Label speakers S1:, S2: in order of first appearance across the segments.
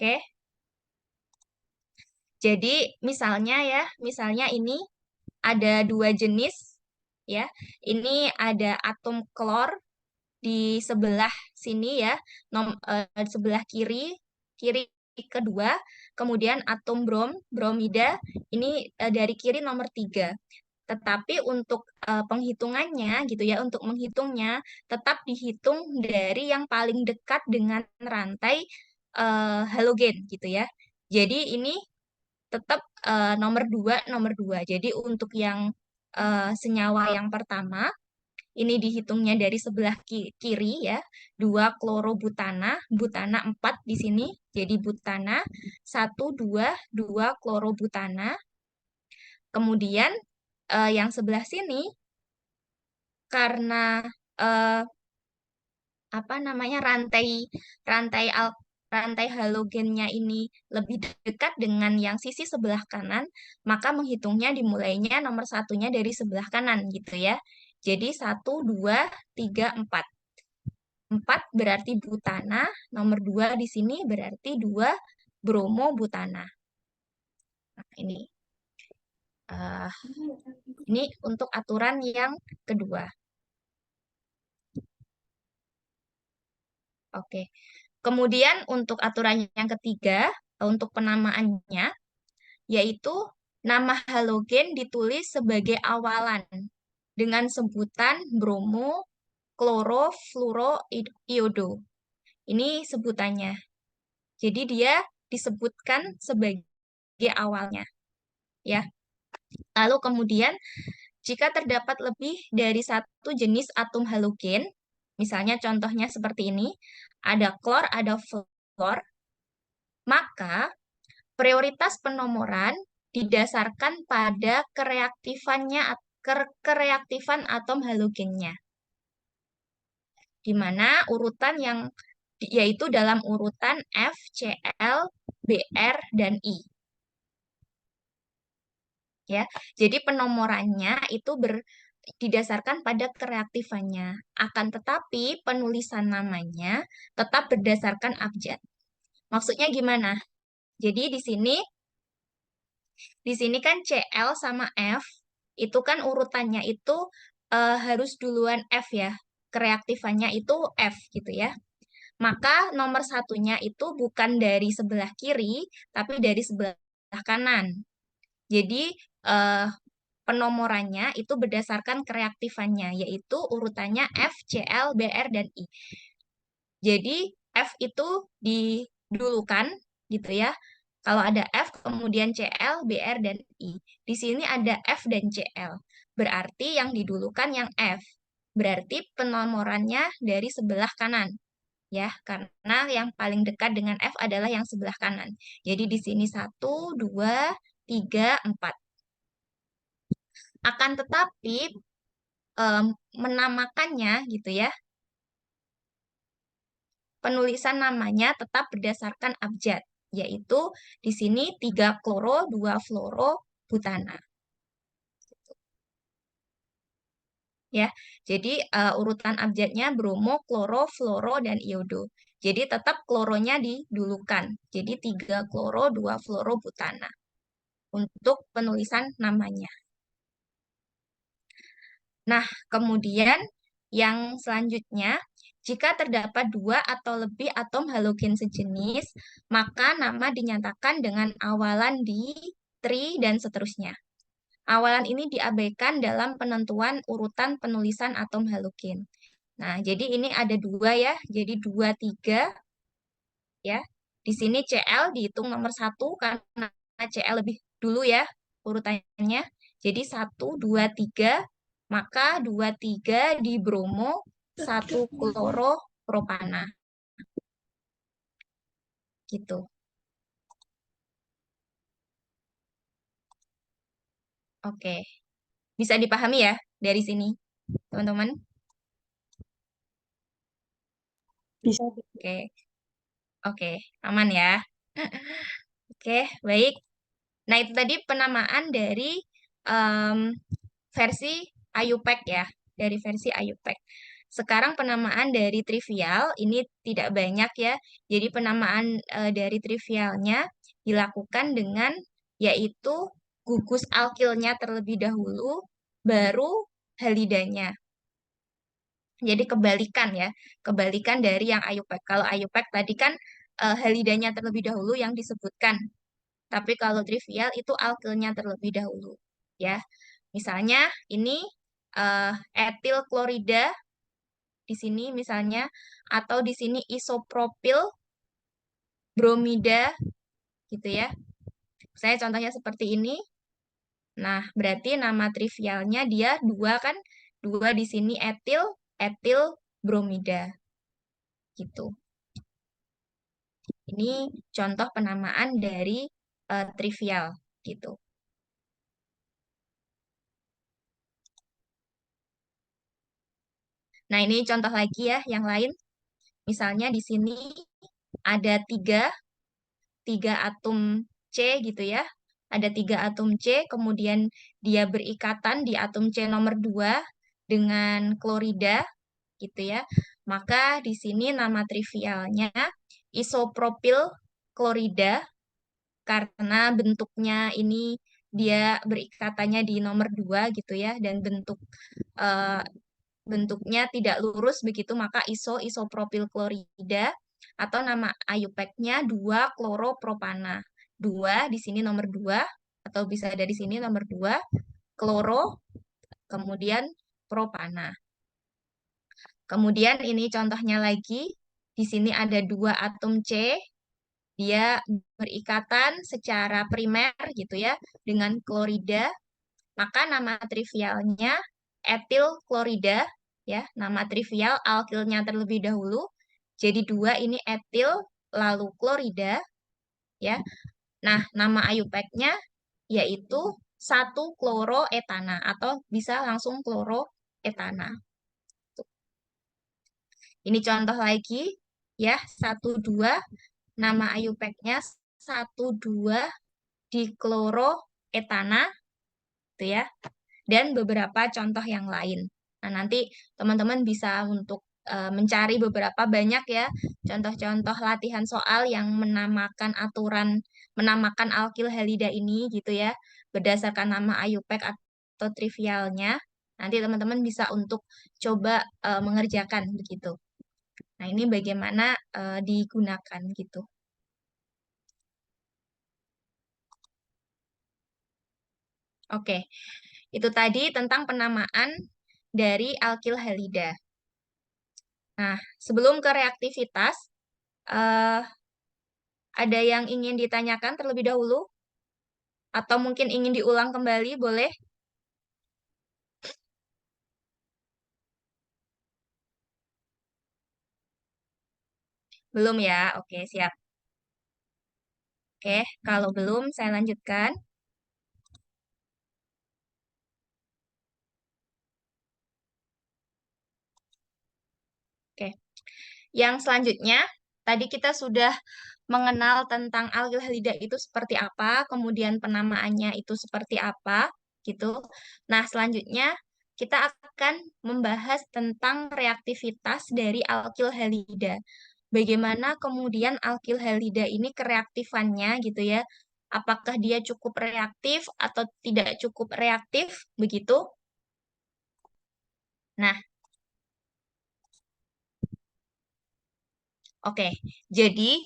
S1: Oke. Jadi misalnya ini ada dua jenis ya. Ini ada atom klor di sebelah sini ya, sebelah kiri, kiri kedua, kemudian atom bromida, ini dari kiri nomor 3. Tetapi untuk penghitungannya gitu ya, untuk menghitungnya tetap dihitung dari yang paling dekat dengan rantai halogen gitu ya. Jadi ini tetap nomor 2. Jadi untuk yang senyawa yang pertama, ini dihitungnya dari sebelah kiri ya, 2 klorobutana, butana 4 di sini, jadi butana, 1, 2, 2 klorobutana. Kemudian yang sebelah sini, karena eh, apa namanya rantai rantai halogennya ini lebih dekat dengan yang sisi sebelah kanan, maka menghitungnya dimulainya nomor satunya dari sebelah kanan gitu ya. Jadi 1, 2, 3, 4. 4 berarti butana, nomor 2 di sini berarti 2 bromobutana. Nah, eh, ini untuk aturan yang kedua. Oke. Kemudian untuk aturan yang ketiga, untuk penamaannya, yaitu nama halogen ditulis sebagai awalan dengan sebutan bromo, kloro, fluoro, iodo. Ini sebutannya. Jadi dia disebutkan sebagai awalnya, ya. Lalu kemudian jika terdapat lebih dari satu jenis atom halogen, misalnya contohnya seperti ini, ada klor, ada fluor, maka prioritas penomoran didasarkan pada kereaktifan atom halogennya, di mana urutan yang yaitu dalam urutan F, Cl, Br, dan I. Ya, jadi penomorannya itu didasarkan pada kereaktifannya. Akan tetapi penulisan namanya tetap berdasarkan abjad. Maksudnya gimana? Jadi di sini kan Cl sama F itu kan urutannya itu harus duluan F ya. Kereaktifannya itu F gitu ya. Maka nomor satunya itu bukan dari sebelah kiri, tapi dari sebelah kanan. Jadi eh, penomorannya itu berdasarkan kereaktifannya, yaitu urutannya F, Cl, Br, dan I. Jadi F itu didulukan gitu ya. Kalau ada F, kemudian Cl, Br, dan I. Di sini ada F dan Cl. Berarti yang didulukan yang F. Berarti penomorannya dari sebelah kanan. Ya, karena yang paling dekat dengan F adalah yang sebelah kanan. Jadi di sini 1, 2, 3, 4. Akan tetapi menamakannya gitu ya, penulisan namanya tetap berdasarkan abjad, yaitu di sini 3 kloro, 2 fluoro, butana. Ya, jadi urutan abjadnya bromo, kloro, fluoro, dan iodo. Jadi tetap kloronya didulukan. Jadi 3 kloro, 2 fluoro, butana. Untuk penulisan namanya. Nah, kemudian yang selanjutnya, jika terdapat 2 atau lebih atom halogen sejenis, maka nama dinyatakan dengan awalan di, tri, dan seterusnya. Awalan ini diabaikan dalam penentuan urutan penulisan atom halogen. Nah, jadi ini ada 2 ya, jadi 2, 3 ya. Di sini Cl dihitung nomor 1 karena Cl lebih dulu ya urutannya. Jadi 1, 2, 3, maka 2, 3 di bromo, 1 kloro propana. Gitu. Oke. Bisa dipahami ya dari sini, teman-teman?
S2: Bisa.
S1: Oke. Oke, aman ya. Oke, baik. Nah, itu tadi penamaan dari em, versi IUPAC ya, dari versi IUPAC. sekarang penamaan dari trivial ini tidak banyak ya. Jadi penamaan dari trivialnya dilakukan dengan yaitu gugus alkilnya terlebih dahulu, baru halidanya. Jadi kebalikan ya, kebalikan dari yang IUPAC. Kalau IUPAC tadi kan halidanya terlebih dahulu yang disebutkan. Tapi kalau trivial itu alkilnya terlebih dahulu ya. Misalnya ini etil klorida di sini misalnya, atau di sini isopropil bromida gitu ya. Saya contohnya seperti ini. Nah, berarti nama trivialnya dia dua kan, dua di sini etil, etil bromida gitu. Ini contoh penamaan dari trivial gitu. Nah, ini contoh lagi ya yang lain. Misalnya di sini ada tiga atom C gitu ya. Ada tiga atom C, kemudian dia berikatan di atom C nomor 2 dengan klorida gitu ya. Maka di sini nama trivialnya isopropil klorida karena bentuknya ini dia berikatannya di nomor 2 gitu ya, dan eh, bentuknya tidak lurus begitu, maka isopropil klorida atau nama IUPAC-nya 2 kloropropana. 2 di sini nomor 2 atau bisa dari sini nomor 2 kloro kemudian propana. Kemudian ini contohnya lagi. Di sini ada dua atom C, dia berikatan secara primer gitu ya dengan klorida, maka nama trivialnya etil klorida ya, nama trivial alkilnya terlebih dahulu. Jadi dua ini etil lalu klorida ya. Nah, nama IUPAC-nya yaitu satu kloroetana atau bisa langsung kloroetana. Ini contoh lagi ya, satu dua nama IUPAC-nya satu dua dikloroetana gitu ya. Dan beberapa contoh yang lain. Nah, nanti teman-teman bisa untuk mencari beberapa banyak ya contoh-contoh latihan soal yang menamakan alkil halida ini gitu ya berdasarkan nama IUPAC atau trivialnya. Nanti teman-teman bisa untuk coba mengerjakan begitu. Nah, ini bagaimana digunakan gitu. Oke, itu tadi tentang penamaan dari alkil halida. Nah, sebelum ke reaktivitas, eh, ada yang ingin ditanyakan terlebih dahulu? Atau mungkin ingin diulang kembali, boleh? Belum ya? Oke, siap. Oke, kalau belum, saya lanjutkan. Oke, yang selanjutnya, tadi kita sudah mengenal tentang alkyl halida itu seperti apa, kemudian penamaannya itu seperti apa, gitu. Nah, selanjutnya kita akan membahas tentang reaktivitas dari alkyl halida. Bagaimana kemudian alkyl halida ini kereaktifannya gitu ya. Apakah dia cukup reaktif atau tidak cukup reaktif, begitu? Nah, oke. Jadi,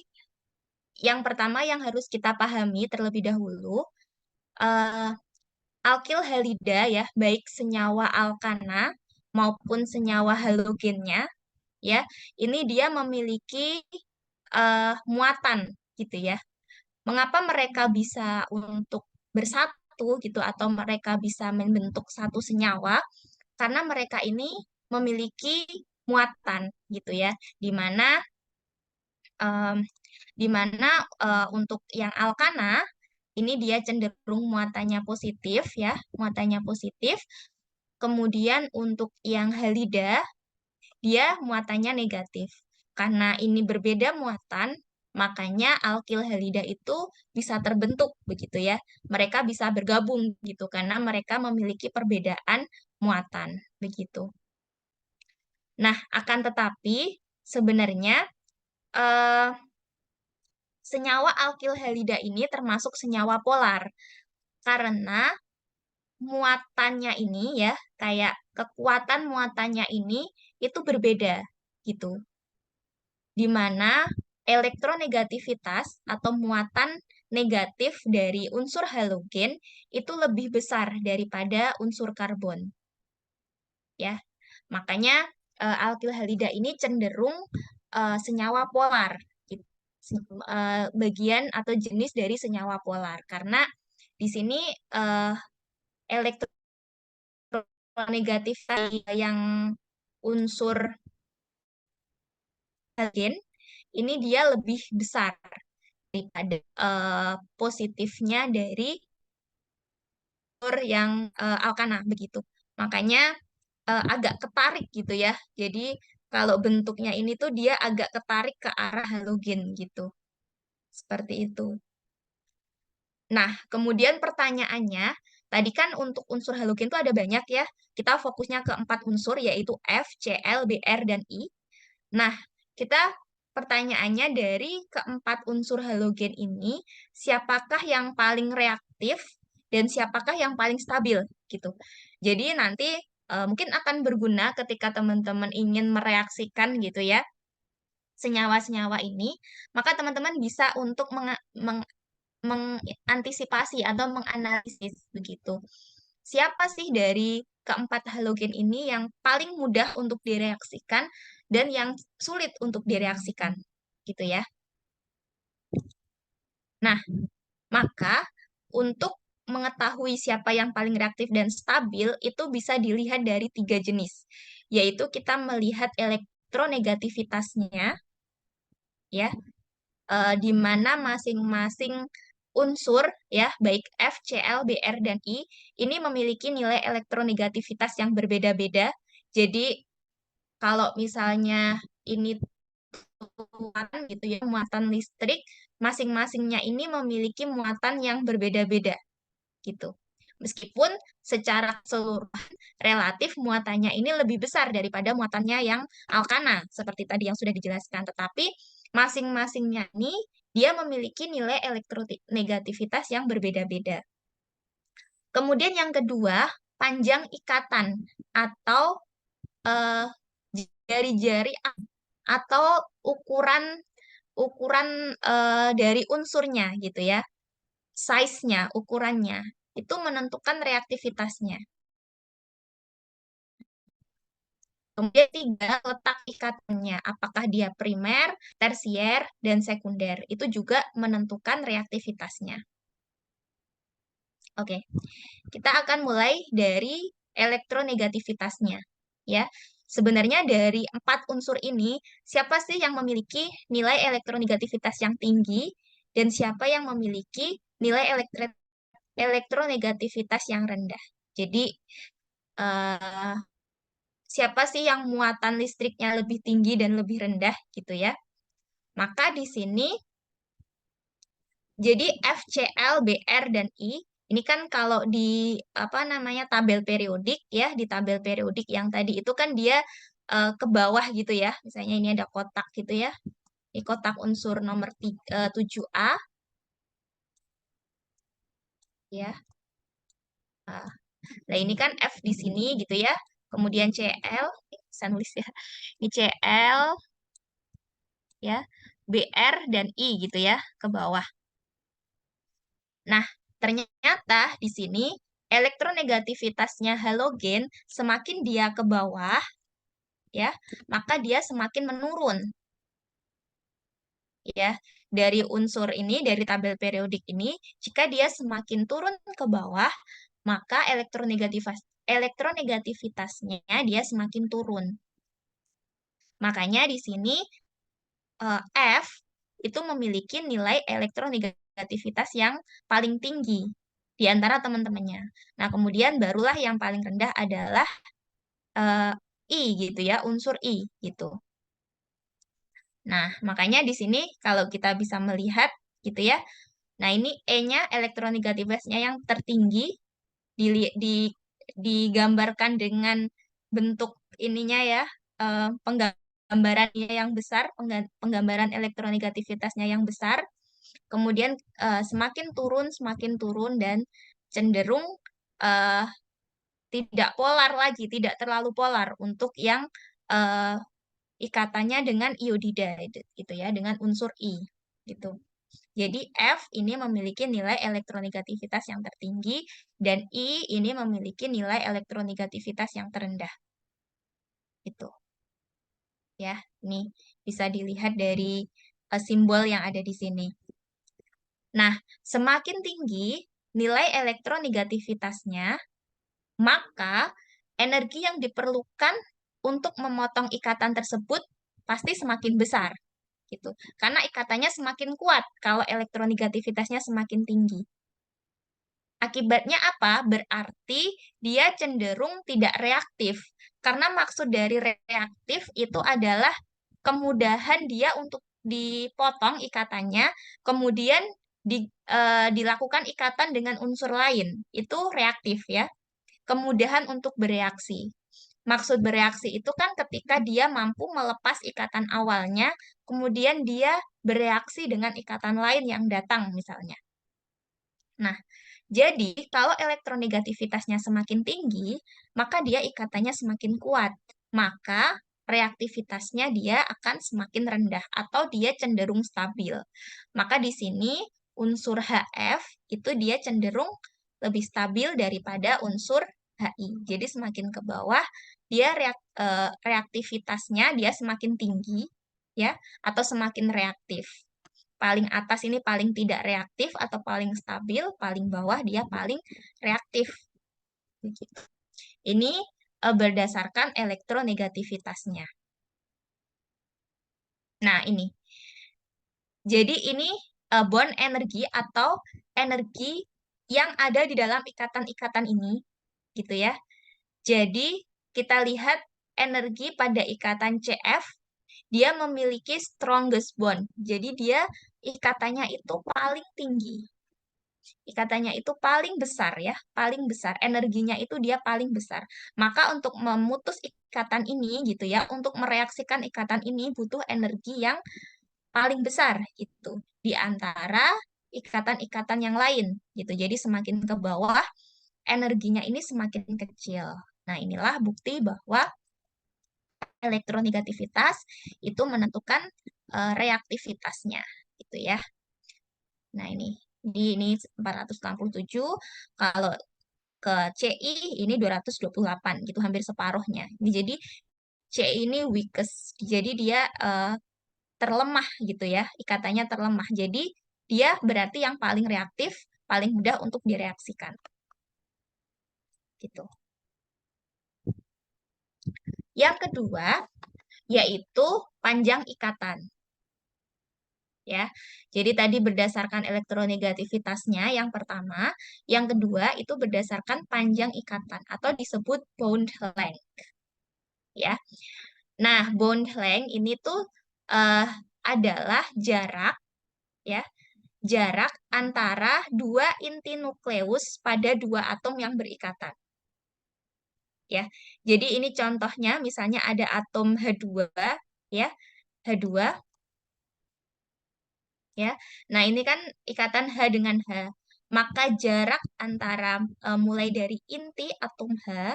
S1: yang pertama yang harus kita pahami terlebih dahulu, eh, alkyl halida ya, baik senyawa alkana maupun senyawa halogennya, ya, ini dia memiliki muatan gitu ya. Mengapa mereka bisa untuk bersatu gitu atau mereka bisa membentuk satu senyawa? Karena mereka ini memiliki muatan gitu ya, di mana em, untuk yang alkana ini dia cenderung muatannya positif ya, muatannya positif. Kemudian untuk yang halida dia muatannya negatif. Karena ini berbeda muatan, makanya alkil halida itu bisa terbentuk begitu ya. Mereka bisa bergabung gitu karena mereka memiliki perbedaan muatan begitu. Nah, akan tetapi sebenarnya eh, senyawa alkil halida ini termasuk senyawa polar karena muatannya ini ya, kayak kekuatan muatannya ini itu berbeda gitu. Di mana elektronegativitas atau muatan negatif dari unsur halogen itu lebih besar daripada unsur karbon ya. Makanya alkil halida ini cenderung senyawa polar gitu. Bagian atau jenis dari senyawa polar karena di sini eh, elektronegatif yang unsur halogen ini dia lebih besar daripada positifnya dari unsur yang alkana begitu. Makanya agak ketarik gitu ya. Jadi kalau bentuknya ini tuh dia agak ketarik ke arah halogen gitu. Seperti itu. Nah, kemudian pertanyaannya, tadi kan untuk unsur halogen itu ada banyak ya. Kita fokusnya ke 4 unsur yaitu F, Cl, Br, dan I. Nah, kita pertanyaannya dari keempat unsur halogen ini, siapakah yang paling reaktif dan siapakah yang paling stabil gitu. Jadi nanti mungkin akan berguna ketika teman-teman ingin mereaksikan gitu ya senyawa-senyawa ini, maka teman-teman bisa untuk mengantisipasi atau menganalisis begitu. Siapa sih dari keempat halogen ini yang paling mudah untuk direaksikan dan yang sulit untuk direaksikan, gitu ya. Nah, maka untuk mengetahui siapa yang paling reaktif dan stabil itu bisa dilihat dari 3 jenis, yaitu kita melihat elektronegativitasnya, ya, di mana masing-masing unsur ya baik F, Cl, Br dan I ini memiliki nilai elektronegativitas yang berbeda-beda. Jadi kalau misalnya ini muatan gitu ya, muatan listrik, masing-masingnya ini memiliki muatan yang berbeda-beda gitu. Meskipun secara keseluruhan relatif muatannya ini lebih besar daripada muatannya yang alkana, seperti tadi yang sudah dijelaskan. Tetapi masing-masingnya ini dia memiliki nilai elektronegativitas yang berbeda-beda. Kemudian yang kedua, panjang ikatan atau eh, jari-jari atau ukuran ukuran dari unsurnya gitu ya, size-nya, ukurannya itu menentukan reaktivitasnya. Kemudian tiga, letak ikatannya. Apakah dia primer, tersier, dan sekunder. Itu juga menentukan reaktivitasnya. Oke, kita akan mulai dari elektronegativitasnya. Ya, sebenarnya dari 4 unsur ini, siapa sih yang memiliki nilai elektronegativitas yang tinggi dan siapa yang memiliki nilai elektronegativitas yang rendah? Jadi, eh, siapa sih yang muatan listriknya lebih tinggi dan lebih rendah gitu ya. Maka di sini jadi FCl, Br dan I ini kan kalau di apa namanya tabel periodik ya, di tabel periodik yang tadi itu kan dia ke bawah gitu ya. Misalnya ini ada kotak gitu ya. Ini kotak unsur nomor 7A ya. Nah, nah, ini kan F di sini gitu ya. Kemudian Cl, saya nulis ya. Ini Cl ya, Br dan I gitu ya ke bawah. Nah, ternyata di sini elektronegativitasnya halogen semakin dia ke bawah ya, maka dia semakin menurun ya. Dari unsur ini dari tabel periodik ini, jika dia semakin turun ke bawah, maka elektronegativitasnya dia semakin turun. Makanya di sini F itu memiliki nilai elektronegativitas yang paling tinggi di antara teman-temannya. Nah, kemudian barulah yang paling rendah adalah eh, I gitu ya, unsur I gitu. Nah, makanya di sini kalau kita bisa melihat gitu ya. Nah, ini E-nya elektronegativitasnya yang tertinggi di, di, digambarkan dengan bentuk ininya ya. penggambarannya yang besar, penggambaran elektronegativitasnya yang besar, kemudian semakin turun dan cenderung eh, tidak polar lagi, tidak terlalu polar untuk yang eh, ikatannya dengan iodida gitu ya, dengan unsur I gitu. Jadi F ini memiliki nilai elektronegativitas yang tertinggi dan I ini memiliki nilai elektronegativitas yang terendah. Itu ya. Ini bisa dilihat dari simbol yang ada di sini. Nah, semakin tinggi nilai elektronegativitasnya, maka energi yang diperlukan untuk memotong ikatan tersebut pasti semakin besar gitu. Karena ikatannya semakin kuat kalau elektronegativitasnya semakin tinggi. Akibatnya apa? Berarti dia cenderung tidak reaktif. Karena maksud dari reaktif itu adalah kemudahan dia untuk dipotong ikatannya, kemudian dilakukan ikatan dengan unsur lain. Itu reaktif ya. Kemudahan untuk bereaksi. Maksud bereaksi itu kan ketika dia mampu melepas ikatan awalnya, kemudian dia bereaksi dengan ikatan lain yang datang misalnya. Nah, jadi kalau elektronegativitasnya semakin tinggi, maka dia ikatannya semakin kuat. Maka reaktivitasnya dia akan semakin rendah atau dia cenderung stabil. Maka di sini unsur HF itu dia cenderung lebih stabil daripada unsur HI. Jadi semakin ke bawah dia reaktivitasnya dia semakin tinggi ya atau semakin reaktif. Paling atas ini paling tidak reaktif atau paling stabil, paling bawah dia paling reaktif. Begitu. Ini berdasarkan elektronegativitasnya. Nah, ini. Jadi ini bond energi atau energi yang ada di dalam ikatan-ikatan ini, gitu ya. Jadi kita lihat energi pada ikatan CF, dia memiliki strongest bond. Jadi dia ikatannya itu paling tinggi. Ikatannya itu paling besar ya, paling besar. Energinya itu dia paling besar. Maka untuk memutus ikatan ini gitu ya, untuk mereaksikan ikatan ini butuh energi yang paling besar itu di antara ikatan-ikatan yang lain gitu. Jadi semakin ke bawah energinya ini semakin kecil. Nah, inilah bukti bahwa elektronegativitas itu menentukan reaktivitasnya gitu ya. Nah, ini 467, kalau ke CI ini 228 gitu, hampir separuhnya. Jadi CI ini weakest. Jadi dia terlemah gitu ya, ikatannya terlemah. Jadi dia berarti yang paling reaktif, paling mudah untuk direaksikan. Gitu. Yang kedua yaitu panjang ikatan. Ya. Jadi tadi berdasarkan elektronegativitasnya yang pertama, yang kedua itu berdasarkan panjang ikatan atau disebut bond length. Ya. Nah, bond length ini tuh adalah jarak ya, jarak antara dua inti nukleus pada dua atom yang berikatan. Ya. Jadi ini contohnya misalnya ada atom H2 ya, H2 ya. Nah, ini kan ikatan H dengan H. Maka jarak antara mulai dari inti atom H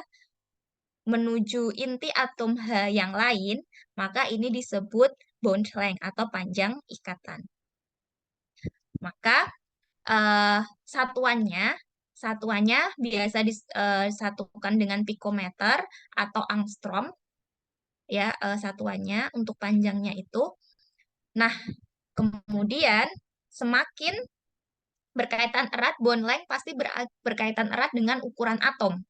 S1: menuju inti atom H yang lain, maka ini disebut bond length atau panjang ikatan. Maka eh, satuannya satuannya biasa disatukan dengan pikometer atau angstrom ya, satuannya untuk panjangnya itu. Nah, kemudian semakin berkaitan erat, bond length pasti berkaitan erat dengan ukuran atom.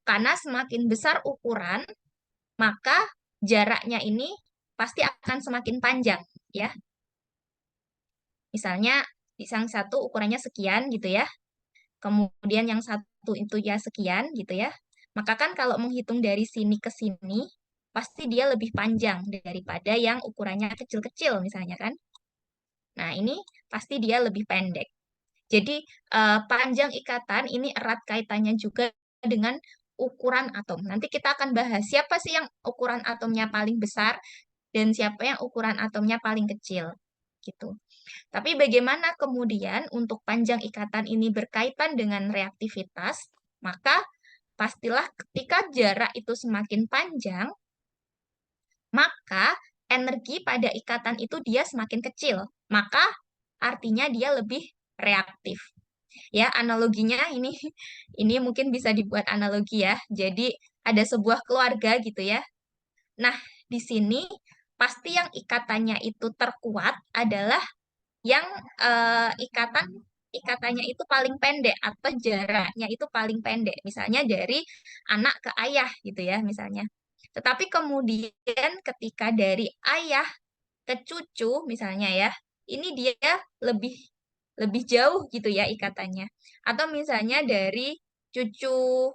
S1: Karena semakin besar ukuran, maka jaraknya ini pasti akan semakin panjang, ya. Misalnya, yang satu ukurannya sekian gitu ya, kemudian yang satu itu ya sekian gitu ya. Maka kan kalau menghitung dari sini ke sini, pasti dia lebih panjang daripada yang ukurannya kecil-kecil misalnya kan. Nah, ini pasti dia lebih pendek. Jadi, panjang ikatan ini erat kaitannya juga dengan ukuran atom. Nanti kita akan bahas siapa sih yang ukuran atomnya paling besar dan siapa yang ukuran atomnya paling kecil. Gitu. Tapi bagaimana kemudian untuk panjang ikatan ini berkaitan dengan reaktivitas? Maka pastilah ketika jarak itu semakin panjang, maka energi pada ikatan itu dia semakin kecil. Maka artinya dia lebih reaktif. Ya, analoginya ini mungkin bisa dibuat analogi ya. Jadi ada sebuah keluarga gitu ya. Nah, di sini pasti yang ikatannya itu terkuat adalah yang ikatan ikatannya itu paling pendek atau jaraknya itu paling pendek. Misalnya dari anak ke ayah gitu ya misalnya. Tetapi kemudian ketika dari ayah ke cucu misalnya ya, ini dia lebih lebih jauh gitu ya ikatannya. Atau misalnya dari cucu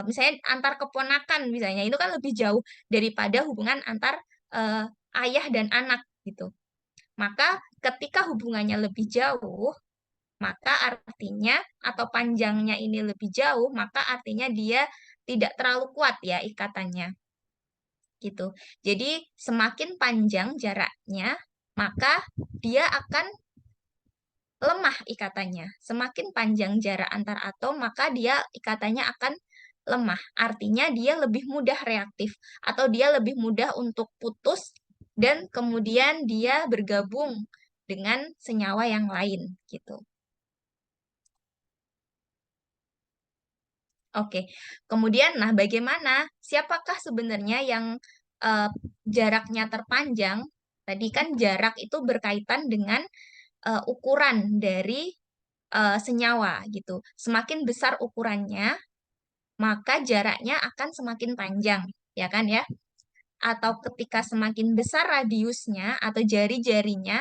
S1: misalnya antar keponakan misalnya itu kan lebih jauh daripada hubungan antar eh, ayah dan anak gitu. Maka ketika hubungannya lebih jauh, maka artinya atau panjangnya ini lebih jauh, maka artinya dia tidak terlalu kuat ya ikatannya gitu. Jadi semakin panjang jaraknya, maka dia akan lemah ikatannya. Semakin panjang jarak antar atom, maka dia ikatannya akan lemah. Artinya dia lebih mudah reaktif atau dia lebih mudah untuk putus dan kemudian dia bergabung dengan senyawa yang lain gitu. Oke. Kemudian nah bagaimana siapakah sebenarnya yang eh, jaraknya terpanjang? Tadi kan jarak itu berkaitan dengan ukuran dari senyawa gitu. Semakin besar ukurannya, maka jaraknya akan semakin panjang, ya kan ya? Atau ketika semakin besar radiusnya atau jari-jarinya,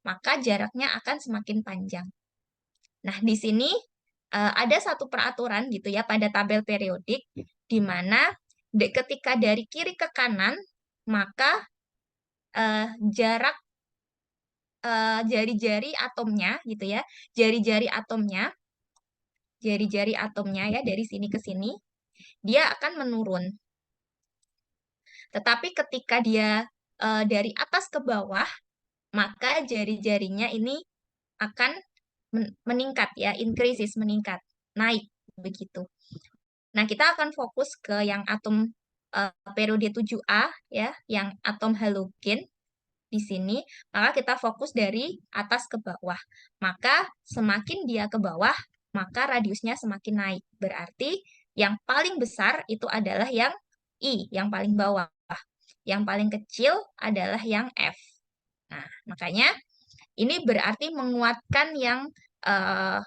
S1: maka jaraknya akan semakin panjang. Nah, di sini ada satu peraturan gitu ya pada tabel periodik di mana ketika dari kiri ke kanan, maka jarak jari-jari atomnya gitu ya, jari-jari atomnya jari-jari atomnya ya dari sini ke sini, dia akan menurun. Tetapi ketika dia dari atas ke bawah, maka jari-jarinya ini akan meningkat ya, increases meningkat, naik begitu. Nah, kita akan fokus ke yang atom periode 7A ya, yang atom halogen di sini, maka kita fokus dari atas ke bawah. Maka semakin dia ke bawah, maka radiusnya semakin naik. Berarti yang paling besar itu adalah yang I, yang paling bawah. Yang paling kecil adalah yang F. Nah, makanya ini berarti menguatkan eh,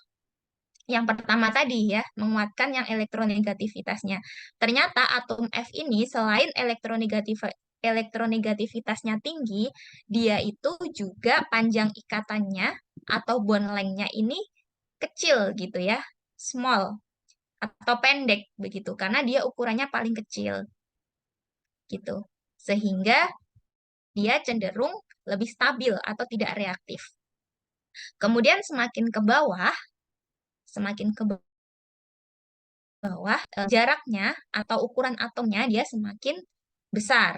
S1: yang pertama tadi ya, menguatkan yang elektronegativitasnya. Ternyata atom F ini selain elektronegativitasnya tinggi, dia itu juga panjang ikatannya atau bond length-nya ini kecil gitu ya, small atau pendek begitu karena dia ukurannya paling kecil gitu. Sehingga dia cenderung lebih stabil atau tidak reaktif. Kemudian semakin ke bawah jaraknya atau ukuran atomnya dia semakin besar.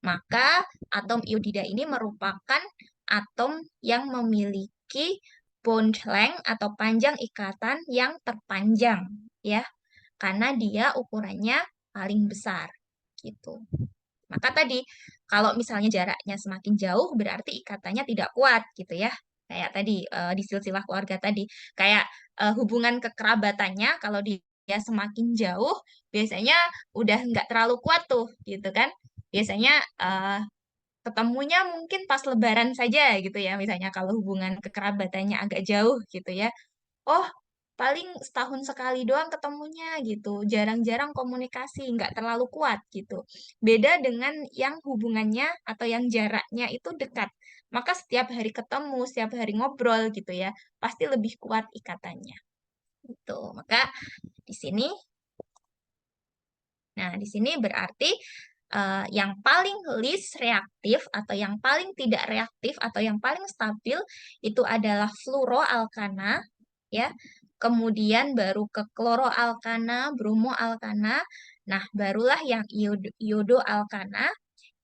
S1: Maka atom iodida ini merupakan atom yang memiliki bond length atau panjang ikatan yang terpanjang ya. Karena dia ukurannya paling besar gitu. Maka tadi kalau misalnya jaraknya semakin jauh berarti ikatannya tidak kuat gitu ya. Kayak tadi di silsilah keluarga tadi, kayak hubungan kekerabatannya kalau dia semakin jauh biasanya udah nggak terlalu kuat tuh gitu kan. Biasanya ketemunya mungkin pas Lebaran saja gitu ya. Misalnya kalau hubungan kekerabatannya agak jauh gitu ya. Oh, paling setahun sekali doang ketemunya gitu. Jarang-jarang komunikasi, nggak terlalu kuat gitu. Beda dengan yang hubungannya atau yang jaraknya itu dekat. Maka setiap hari ketemu, setiap hari ngobrol gitu ya, pasti lebih kuat ikatannya. Gitu. Maka di sini, nah di sini berarti yang paling least reaktif atau yang paling tidak reaktif atau yang paling stabil itu adalah fluoroalkana ya. kemudian baru ke kloroalkana, bromoalkana. Nah, barulah yang iodoalkana.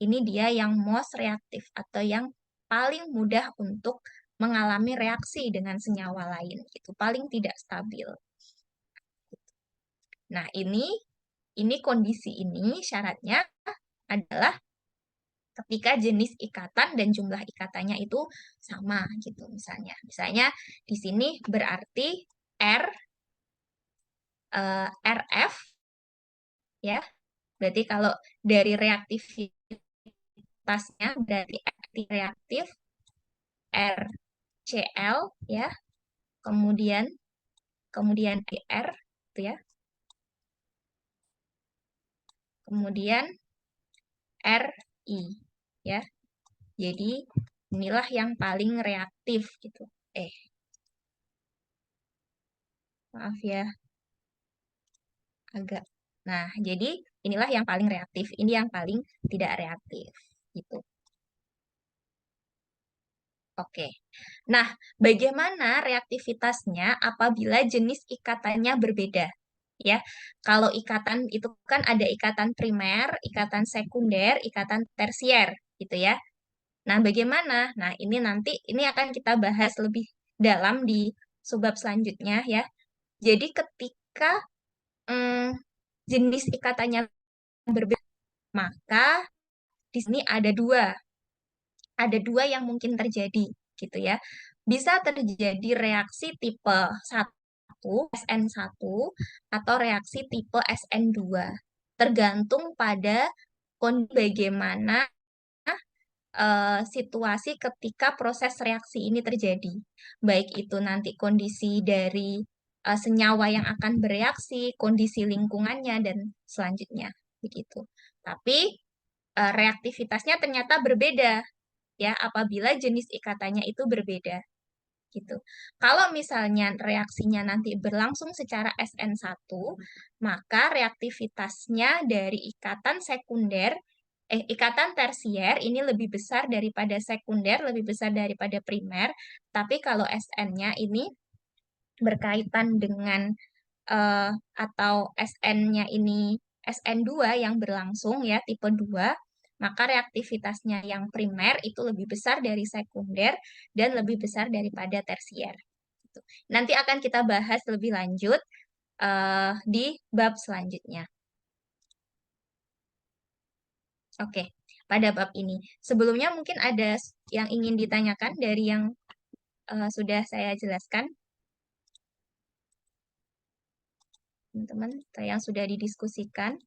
S1: Ini dia yang most reaktif atau yang paling mudah untuk mengalami reaksi dengan senyawa lain. Itu paling tidak stabil. Nah, ini kondisi ini syaratnya adalah ketika jenis ikatan dan jumlah ikatannya itu sama gitu misalnya. Misalnya di sini berarti R RF ya. Berarti kalau dari reaktivitasnya berarti aktif reaktif RCl ya. Kemudian kemudian R itu ya. Kemudian RI ya. Jadi inilah yang paling reaktif gitu. Maaf ya, agak. Nah, jadi inilah yang paling reaktif, ini yang paling tidak reaktif gitu. Oke. Nah, bagaimana reaktivitasnya apabila jenis ikatannya berbeda? Ya, kalau ikatan itu kan ada ikatan primer, ikatan sekunder, ikatan tersier gitu ya. Nah, bagaimana? Nah, ini nanti ini akan kita bahas lebih dalam di subbab selanjutnya ya. Jadi ketika jenis ikatannya berbeda, maka di sini ada dua yang mungkin terjadi gitu ya. Bisa terjadi reaksi tipe 1 SN1 atau reaksi tipe SN2. Tergantung pada kondisi bagaimana situasi ketika proses reaksi ini terjadi. Baik itu nanti kondisi dari senyawa yang akan bereaksi, kondisi lingkungannya, dan selanjutnya. Begitu. Tapi reaktivitasnya ternyata berbeda ya apabila jenis ikatannya itu berbeda gitu. Kalau misalnya reaksinya nanti berlangsung secara SN1, maka reaktivitasnya dari ikatan tersier ini lebih besar daripada sekunder, lebih besar daripada primer. Tapi kalau SN-nya ini berkaitan dengan atau SN-nya ini SN2 yang berlangsung ya tipe 2, maka reaktivitasnya yang primer itu lebih besar dari sekunder dan lebih besar daripada tersier. Gitu. Nanti akan kita bahas lebih lanjut di bab selanjutnya. Oke, pada bab ini. Sebelumnya mungkin ada yang ingin ditanyakan dari yang sudah saya jelaskan, teman-teman, yang sudah didiskusikan.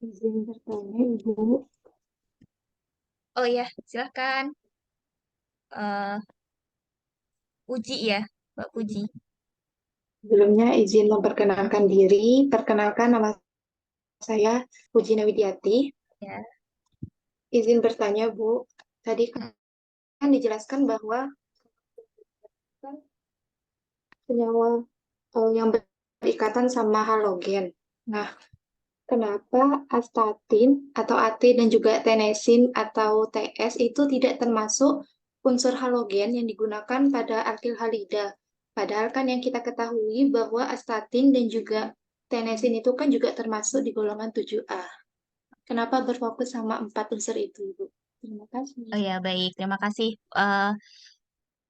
S2: Izin bertanya, Ibu.
S1: Oh ya, silahkan. eh Puji ya, Mbak Puji.
S2: Sebelumnya izin memperkenalkan diri. Perkenalkan nama saya Puji Nawidiati.
S1: Ya.
S2: Izin bertanya, Bu. Tadi
S1: Mm.
S2: kan dijelaskan bahwa kan senyawa yang berikatan sama halogen. Nah, kenapa astatin atau AT dan juga tenesin atau TS itu tidak termasuk unsur halogen yang digunakan pada alkil halida? Padahal kan yang kita ketahui bahwa astatin dan juga tenesin itu kan juga termasuk di golongan 7A. Kenapa berfokus sama 4 unsur itu, Ibu? Terima kasih.
S1: Oh ya, baik. Terima kasih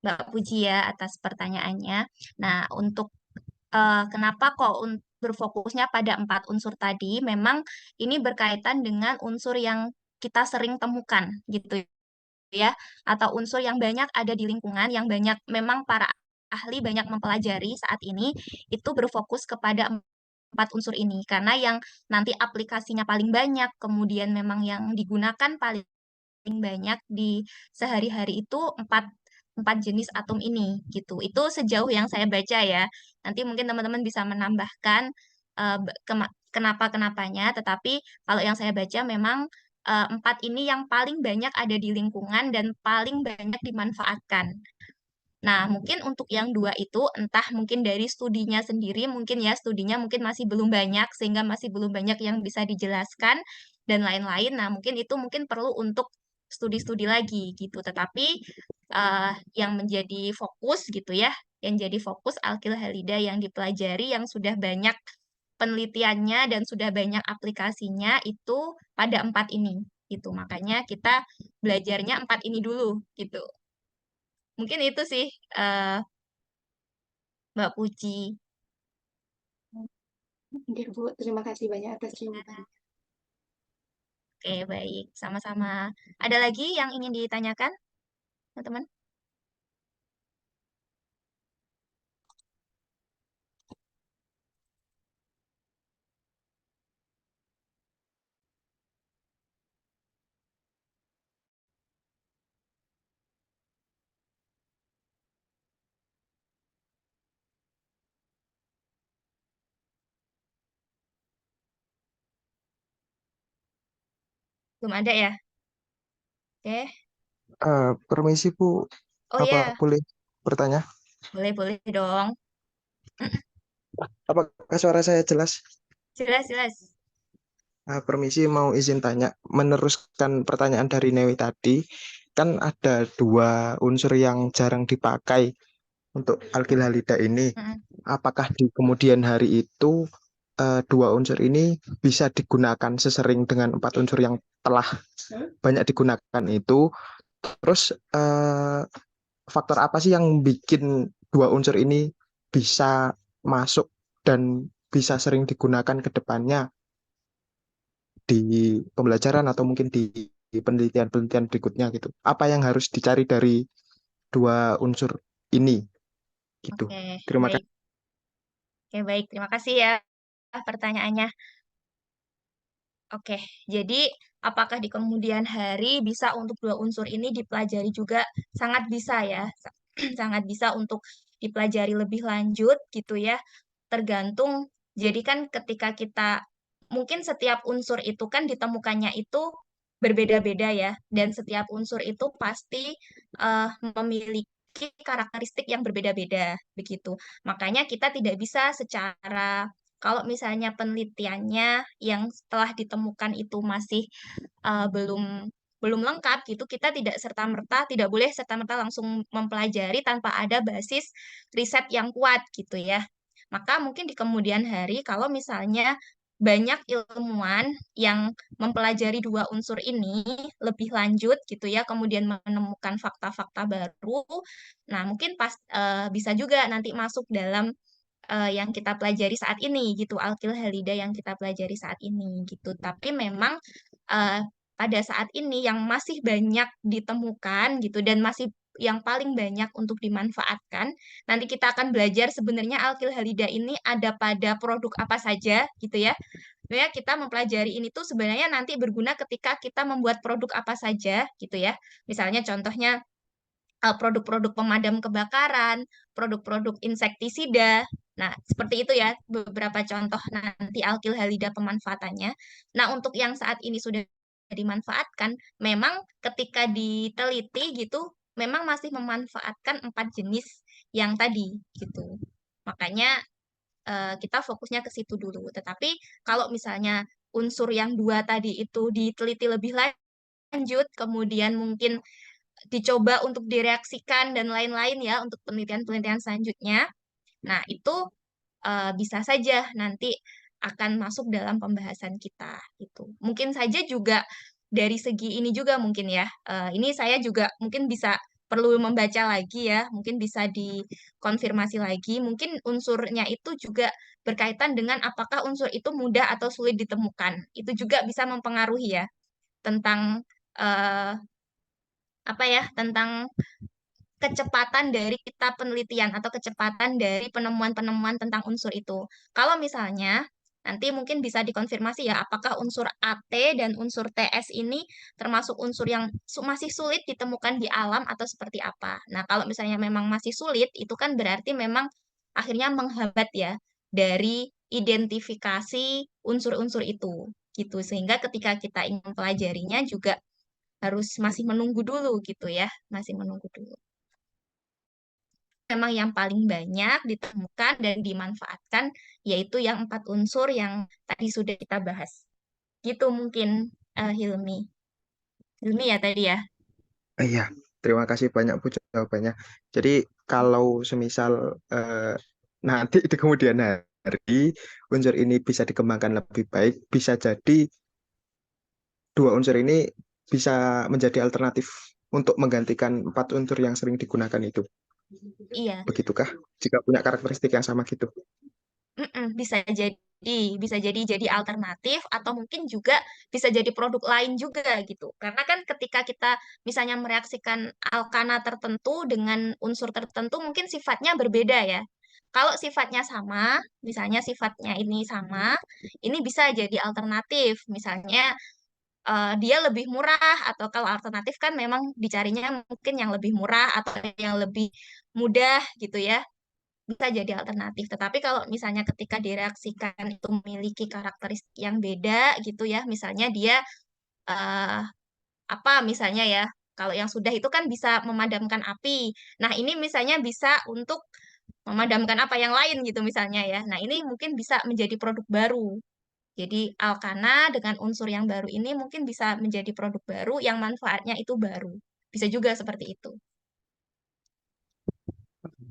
S1: Mbak Puji ya atas pertanyaannya. Nah, untuk kenapa kok berfokusnya pada 4 unsur tadi, memang ini berkaitan dengan unsur yang kita sering temukan gitu ya, atau unsur yang banyak ada di lingkungan, yang banyak memang para ahli banyak mempelajari saat ini, itu berfokus kepada 4 unsur ini, karena yang nanti aplikasinya paling banyak, kemudian memang yang digunakan paling banyak di sehari-hari itu empat empat jenis atom ini gitu. Itu sejauh yang saya baca ya. Nanti mungkin teman-teman bisa menambahkan kenapa-kenapanya. Tetapi kalau yang saya baca memang empat ini yang paling banyak ada di lingkungan dan paling banyak dimanfaatkan. Nah, mungkin untuk yang dua itu entah mungkin dari studinya sendiri, mungkin ya studinya mungkin masih belum banyak sehingga masih belum banyak yang bisa dijelaskan dan lain-lain. Nah, mungkin itu mungkin perlu untuk studi-studi lagi gitu. Tetapi yang menjadi fokus gitu ya, yang jadi fokus alkil halida yang dipelajari yang sudah banyak penelitiannya dan sudah banyak aplikasinya itu pada 4 ini gitu. Makanya kita belajarnya 4 ini dulu gitu. Mungkin itu sih eh, Mbak Puji.
S2: Oke, Bu. Terima kasih banyak atas jawabannya.
S1: Oke, baik. Sama-sama. Ada lagi yang ingin ditanyakan, teman-teman? Belum ada ya? Oke.
S3: Permisi Bu,
S1: Oh
S3: apa
S1: ya,
S3: boleh bertanya?
S1: boleh-boleh dong.
S3: Apakah suara saya jelas?
S1: Jelas, jelas.
S3: Permisi mau izin tanya, meneruskan pertanyaan dari Newi tadi, kan ada dua unsur yang jarang dipakai untuk alkil halida ini.
S1: Mm-mm.
S3: Apakah di kemudian hari itu dua unsur ini bisa digunakan sesering dengan empat unsur yang telah banyak digunakan itu? Terus faktor apa sih yang bikin dua unsur ini bisa masuk dan bisa sering digunakan ke depannya di pembelajaran atau mungkin di penelitian-penelitian berikutnya gitu. Apa yang harus dicari dari dua unsur ini gitu.
S1: Oke,
S3: Terima
S1: baik.
S3: kasih.
S1: Oke, baik. Terima kasih ya pertanyaannya. Oke, jadi apakah di kemudian hari bisa untuk dua unsur ini dipelajari juga? Sangat bisa ya, sangat bisa untuk dipelajari lebih lanjut gitu ya. Tergantung, jadi kan ketika kita, mungkin setiap unsur itu kan ditemukannya itu berbeda-beda ya, dan setiap unsur itu pasti memiliki karakteristik yang berbeda-beda begitu. Makanya kita tidak bisa secara kalau misalnya penelitiannya yang setelah ditemukan itu masih belum belum lengkap gitu, kita tidak serta-merta, tidak boleh serta-merta langsung mempelajari tanpa ada basis riset yang kuat gitu ya. Maka mungkin di kemudian hari kalau misalnya banyak ilmuwan yang mempelajari dua unsur ini lebih lanjut gitu ya, kemudian menemukan fakta-fakta baru, nah mungkin bisa juga nanti masuk dalam yang kita pelajari saat ini gitu, alkil halida yang kita pelajari saat ini gitu. Tapi memang eh, pada saat ini yang masih banyak ditemukan gitu dan masih yang paling banyak untuk dimanfaatkan. Nanti kita akan belajar sebenarnya alkil halida ini ada pada produk apa saja gitu ya. Sebenarnya kita mempelajari ini tuh sebenarnya nanti berguna ketika kita membuat produk apa saja gitu ya. Misalnya contohnya produk-produk pemadam kebakaran, produk-produk insektisida. Nah, seperti itu ya beberapa contoh nanti alkil halida pemanfaatannya. Nah, untuk yang saat ini sudah dimanfaatkan, memang ketika diteliti gitu, memang masih memanfaatkan 4 jenis yang tadi gitu. Makanya kita fokusnya ke situ dulu. Tetapi kalau misalnya unsur yang dua tadi itu diteliti lebih lanjut, kemudian mungkin dicoba untuk direaksikan dan lain-lain ya untuk penelitian-penelitian selanjutnya. Nah, itu bisa saja nanti akan masuk dalam pembahasan kita itu. Mungkin saja juga dari segi ini juga mungkin ya. Ini saya juga mungkin bisa perlu membaca lagi ya, mungkin bisa dikonfirmasi lagi. Mungkin unsurnya itu juga berkaitan dengan apakah unsur itu mudah atau sulit ditemukan. Itu juga bisa mempengaruhi ya tentang eh, apa ya, tentang kecepatan dari kita penelitian atau kecepatan dari penemuan-penemuan tentang unsur itu. Kalau misalnya nanti mungkin bisa dikonfirmasi ya apakah unsur AT dan unsur TS ini termasuk unsur yang masih sulit ditemukan di alam atau seperti apa. Nah, kalau misalnya memang masih sulit, itu kan berarti memang akhirnya menghambat ya dari identifikasi unsur-unsur itu gitu. Sehingga ketika kita ingin pelajarinya juga harus masih menunggu dulu gitu ya, masih menunggu dulu. Memang yang paling banyak ditemukan dan dimanfaatkan yaitu yang 4 unsur yang tadi sudah kita bahas. Gitu mungkin Hilmi. Hilmi ya tadi ya.
S3: Iya, Terima kasih banyak Bu jawabannya. Jadi kalau semisal nanti di kemudian hari unsur ini bisa dikembangkan lebih baik, bisa jadi dua unsur ini bisa menjadi alternatif untuk menggantikan empat unsur yang sering digunakan itu.
S1: Iya.
S3: Begitukah? Jika punya karakteristik yang sama gitu.
S1: Bisa jadi alternatif atau mungkin juga bisa jadi produk lain juga gitu. Karena kan ketika kita misalnya mereaksikan alkana tertentu dengan unsur tertentu mungkin sifatnya berbeda ya. Kalau sifatnya sama, misalnya sifatnya ini sama, ini bisa jadi alternatif. Misalnya dia lebih murah atau kalau alternatif kan memang dicarinya mungkin yang lebih murah atau yang lebih mudah gitu ya, bisa jadi alternatif. Tetapi kalau misalnya ketika direaksikan itu memiliki karakteristik yang beda gitu ya, misalnya dia eh, apa misalnya ya, kalau yang sudah itu kan bisa memadamkan api. Nah, ini misalnya bisa untuk memadamkan apa yang lain gitu misalnya ya. Nah, ini mungkin bisa menjadi produk baru. Jadi alkana dengan unsur yang baru ini mungkin bisa menjadi produk baru yang manfaatnya itu baru. Bisa juga seperti itu.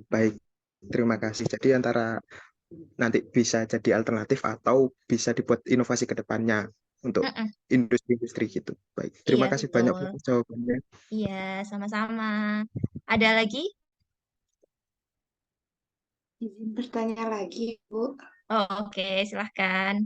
S3: Baik, terima kasih. Jadi antara nanti bisa jadi alternatif atau bisa dibuat inovasi ke depannya untuk
S1: Mm-mm.
S3: industri-industri gitu. Baik,
S1: Iya,
S3: terima kasih banyak
S1: betul.
S3: Bu jawabannya.
S1: Iya, sama-sama. Ada lagi?
S2: Izin bertanya lagi, Bu.
S1: Oh, oke, silahkan.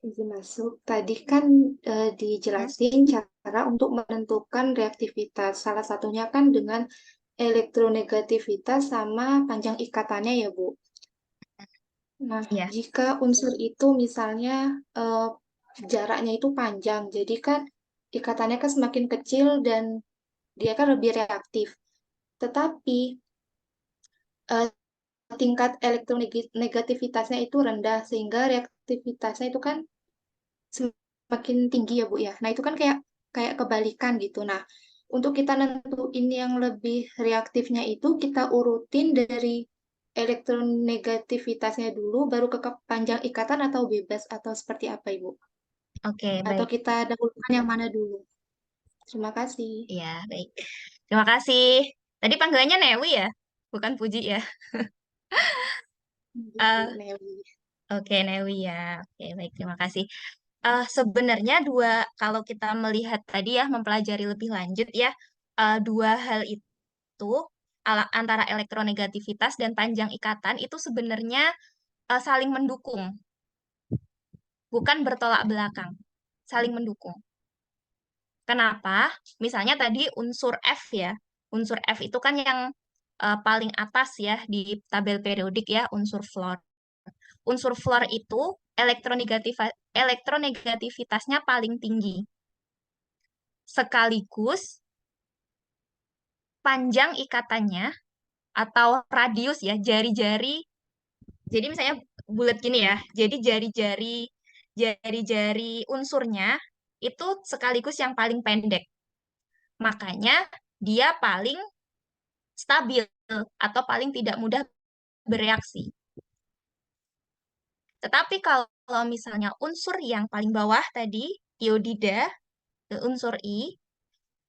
S2: Izin masuk. Tadi kan
S1: Hmm,
S2: dijelasin cara untuk menentukan reaktivitas. Salah satunya kan dengan elektronegativitas sama panjang ikatannya ya, Bu. Nah,
S1: iya,
S2: jika unsur itu misalnya jaraknya itu panjang, jadi kan ikatannya kan semakin kecil dan dia kan lebih reaktif. Tetapi eh, tingkat elektronegativitasnya itu rendah, sehingga reaktivitasnya itu kan semakin tinggi ya Bu ya. Nah itu kan kayak kayak kebalikan gitu. Nah untuk kita nentuin yang lebih reaktifnya itu kita urutin dari elektronegativitasnya dulu, baru ke panjang ikatan atau bebas atau seperti apa Ibu?
S1: oke,
S2: Atau
S1: baik.
S2: kita dahulukan yang mana dulu? Terima kasih.
S1: Iya, baik. Terima kasih. Tadi panggilannya Newi ya, bukan Puji ya.
S2: Ibu
S1: Eh,
S2: Newi.
S1: oke, Newi ya. Oke, baik. Terima kasih. Sebenarnya kalau kita melihat tadi ya, mempelajari lebih lanjut ya, dua hal itu antara elektronegativitas dan panjang ikatan itu sebenarnya saling mendukung, bukan bertolak belakang, saling mendukung. Kenapa? Misalnya tadi unsur F ya. Unsur F itu kan yang paling atas ya di tabel periodik ya, unsur fluor. Unsur fluor itu elektronegativitasnya paling tinggi. Sekaligus panjang ikatannya atau radius ya, jari-jari. Jadi misalnya bulat gini ya. Jadi jari-jari unsurnya itu sekaligus yang paling pendek. Makanya dia paling stabil atau paling tidak mudah bereaksi. Tetapi kalau misalnya unsur yang paling bawah tadi, iodida, unsur I,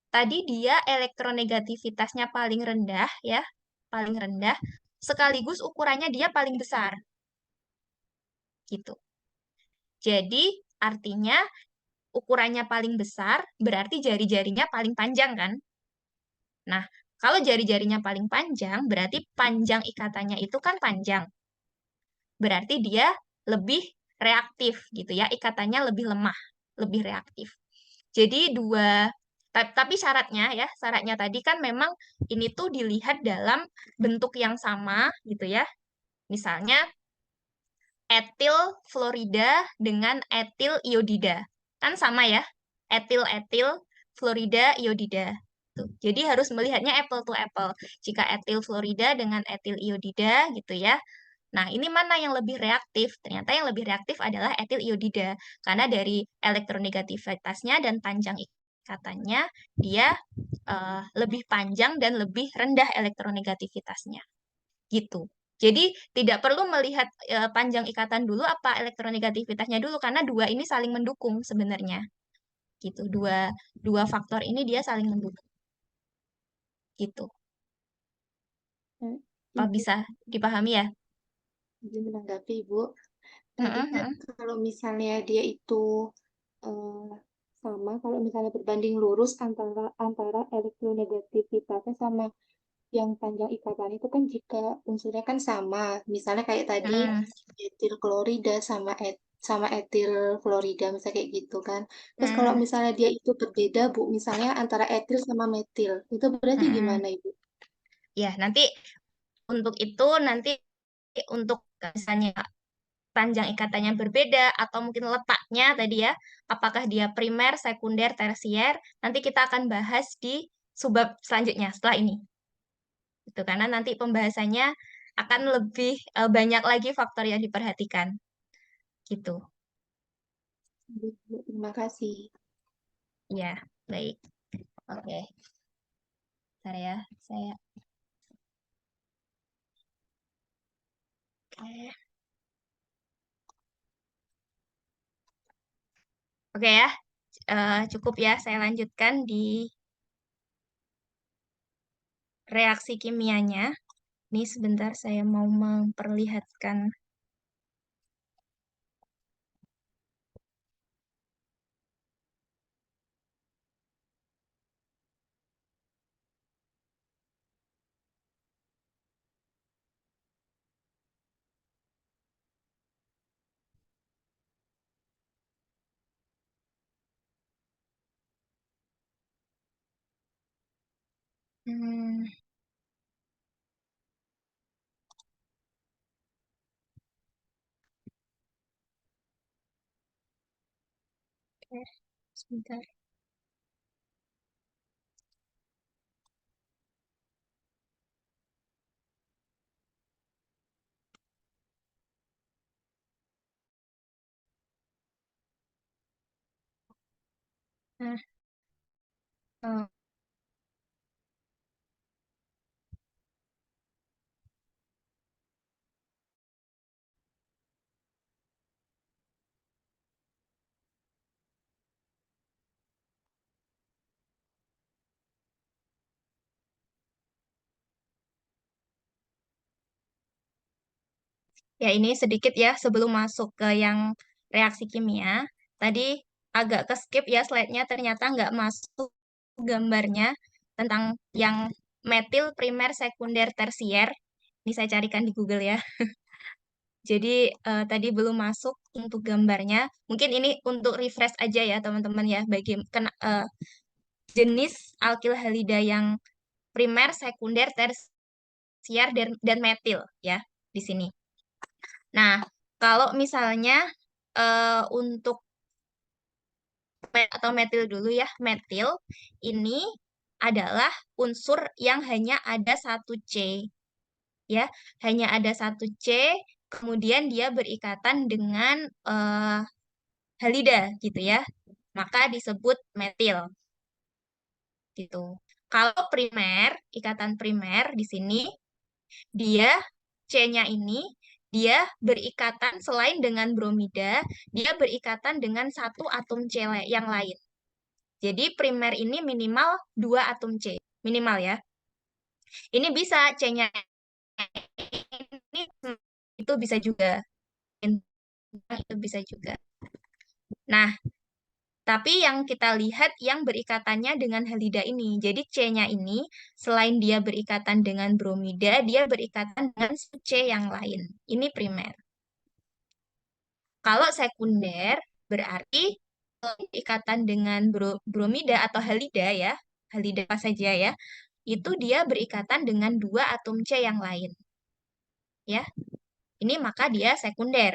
S1: tadi dia elektronegativitasnya paling rendah ya, paling rendah, sekaligus ukurannya dia paling besar gitu. Jadi artinya ukurannya paling besar berarti jari-jarinya paling panjang kan? Nah, kalau jari-jarinya paling panjang berarti panjang ikatannya itu kan panjang. Berarti dia lebih reaktif gitu ya, ikatannya lebih lemah, lebih reaktif. Jadi tapi syaratnya ya, syaratnya tadi kan memang ini tuh dilihat dalam bentuk yang sama gitu ya. Misalnya etil fluorida dengan etil iodida. Kan sama ya, etil-etil fluorida iodida. Tuh. Jadi harus melihatnya apple to apple. Jika etil fluorida dengan etil iodida gitu ya, nah, ini mana yang lebih reaktif? Ternyata yang lebih reaktif adalah etil iodida. Karena dari elektronegativitasnya dan panjang ikatannya, dia lebih panjang dan lebih rendah elektronegativitasnya. Gitu. Jadi, tidak perlu melihat panjang ikatan dulu apa elektronegativitasnya dulu, karena dua ini saling mendukung sebenarnya. Gitu. Dua faktor ini dia saling mendukung. gitu.
S2: Hmm,
S1: Apa
S2: Ibu
S1: bisa dipahami ya?
S2: izin menanggapi, Ibu. Tadi
S1: Mm-mm,
S2: kan
S1: mm-mm.
S2: kalau misalnya dia itu eh, sama, kalau misalnya berbanding lurus antara antara elektronegativitasnya sama yang panjang ikatan itu kan jika unsurnya kan sama. Misalnya kayak tadi
S1: Mm-mm,
S2: etil klorida sama etil fluorida misalnya kayak gitu kan. Terus kalau
S1: mm-mm,
S2: misalnya dia itu berbeda, Bu, misalnya antara etil sama metil, itu berarti
S1: mm-mm.
S2: gimana, Ibu?
S1: Ya, nanti untuk itu nanti untuk misalnya panjang ikatannya berbeda atau mungkin letaknya tadi ya, apakah dia primer, sekunder, tersier, nanti kita akan bahas di subbab selanjutnya setelah ini. Itu karena nanti pembahasannya akan lebih banyak lagi faktor yang diperhatikan gitu.
S2: Bu, terima kasih.
S1: Ya, baik. Oke. Bentar ya, saya oke. Oke ya, cukup ya saya lanjutkan di reaksi kimianya. Ini sebentar saya mau memperlihatkan. Hmm, oke, sebentar. Nah, eh, ya ini sedikit ya sebelum masuk ke yang reaksi kimia. Tadi agak ke skip ya slide-nya, ternyata nggak masuk gambarnya tentang yang metil primer, sekunder, tersier. Ini saya carikan di Google ya. Jadi tadi belum masuk untuk gambarnya. Mungkin ini untuk refresh aja ya teman-teman ya bagi jenis alkil halida yang primer, sekunder, tersier dan metil ya di sini. Nah, kalau misalnya untuk atau metil dulu ya, metil ini adalah unsur yang hanya ada satu C ya, hanya ada satu C, kemudian dia berikatan dengan halida gitu ya, maka disebut metil gitu. Kalau primer, ikatan primer di sini dia C-nya ini dia berikatan selain dengan bromida, dia berikatan dengan satu atom C yang lain. Jadi primer ini minimal dua atom C, minimal ya. Ini bisa C-nya ini itu bisa juga, itu bisa juga. Nah, tapi yang kita lihat yang berikatannya dengan halida ini. Jadi C-nya ini selain dia berikatan dengan bromida, dia berikatan dengan C yang lain. Ini primer. Kalau sekunder berarti ikatan dengan bromida atau halida ya, halida apa saja ya, itu dia berikatan dengan dua atom C yang lain. Ya, ini maka dia sekunder.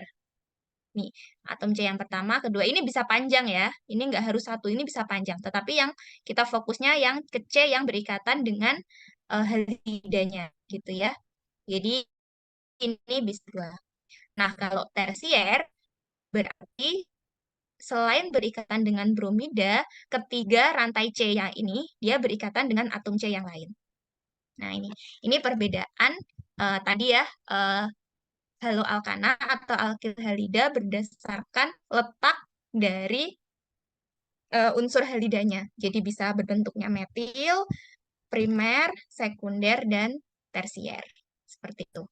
S1: Nih, atom C yang pertama, kedua, ini bisa panjang ya. Ini nggak harus satu, ini bisa panjang. Tetapi yang kita fokusnya yang ke C yang berikatan dengan halidanya gitu ya. Jadi ini bisa dua. Nah, kalau tersier berarti selain berikatan dengan bromida, ketiga rantai C yang ini dia berikatan dengan atom C yang lain. Nah, ini perbedaan tadi ya haloalkana atau alkil halida berdasarkan letak dari unsur halidanya. Jadi bisa berbentuknya metil, primer, sekunder, dan tersier. Seperti itu.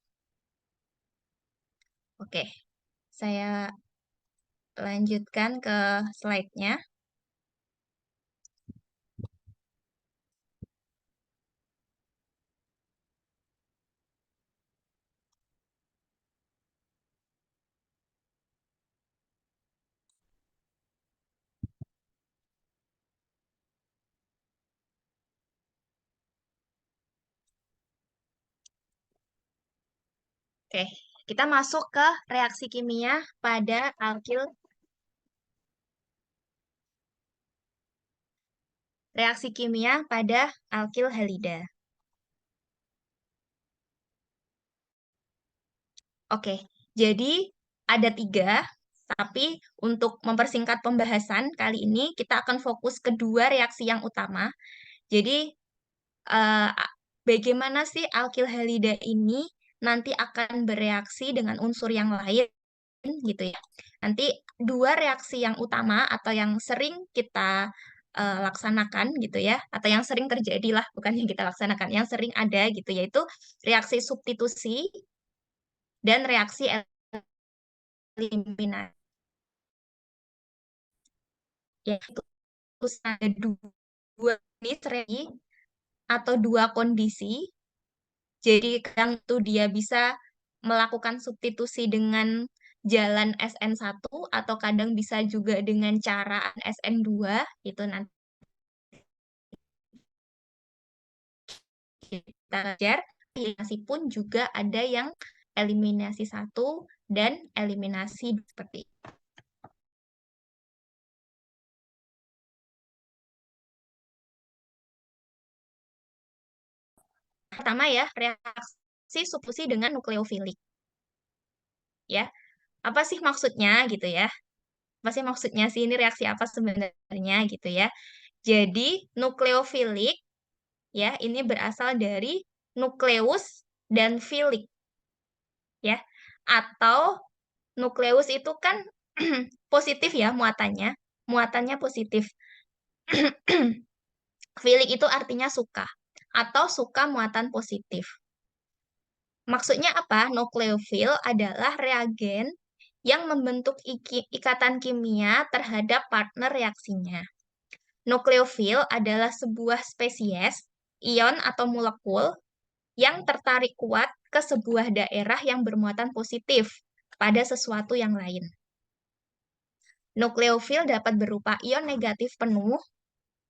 S1: Oke, saya lanjutkan ke slide-nya. Oke, kita masuk ke reaksi kimia pada alkil. Reaksi kimia pada alkil halida. Oke, jadi ada 3, tapi untuk mempersingkat pembahasan kali ini kita akan fokus ke 2 reaksi yang utama. Jadi eh, bagaimana sih alkil halida ini nanti akan bereaksi dengan unsur yang lain gitu ya. Nanti 2 reaksi yang utama atau yang sering kita laksanakan gitu ya, atau yang sering terjadi lah, bukan yang kita laksanakan, yang sering ada gitu, yaitu reaksi substitusi dan reaksi eliminasi. Yaitu ada 2 jenis reaksi atau 2 kondisi. Jadi kadang itu dia bisa melakukan substitusi dengan jalan SN1 atau kadang bisa juga dengan cara SN2 itu nanti kita belajar. Eliminasi pun juga ada yang eliminasi 1 dan eliminasi seperti itu. Pertama ya, reaksi substitusi dengan nukleofilik. Ya, apa sih maksudnya gitu ya? Apa sih maksudnya sih ini reaksi apa sebenarnya gitu ya? Jadi nukleofilik ya ini berasal dari nukleus dan filik ya. Atau nukleus itu kan positif ya muatannya. Muatannya positif. Filik itu artinya suka atau suka muatan positif. Maksudnya apa? Nukleofil adalah reagen yang membentuk ikatan kimia terhadap partner reaksinya. Nukleofil adalah sebuah spesies ion atau molekul yang tertarik kuat ke sebuah daerah yang bermuatan positif pada sesuatu yang lain. Nukleofil dapat berupa ion negatif penuh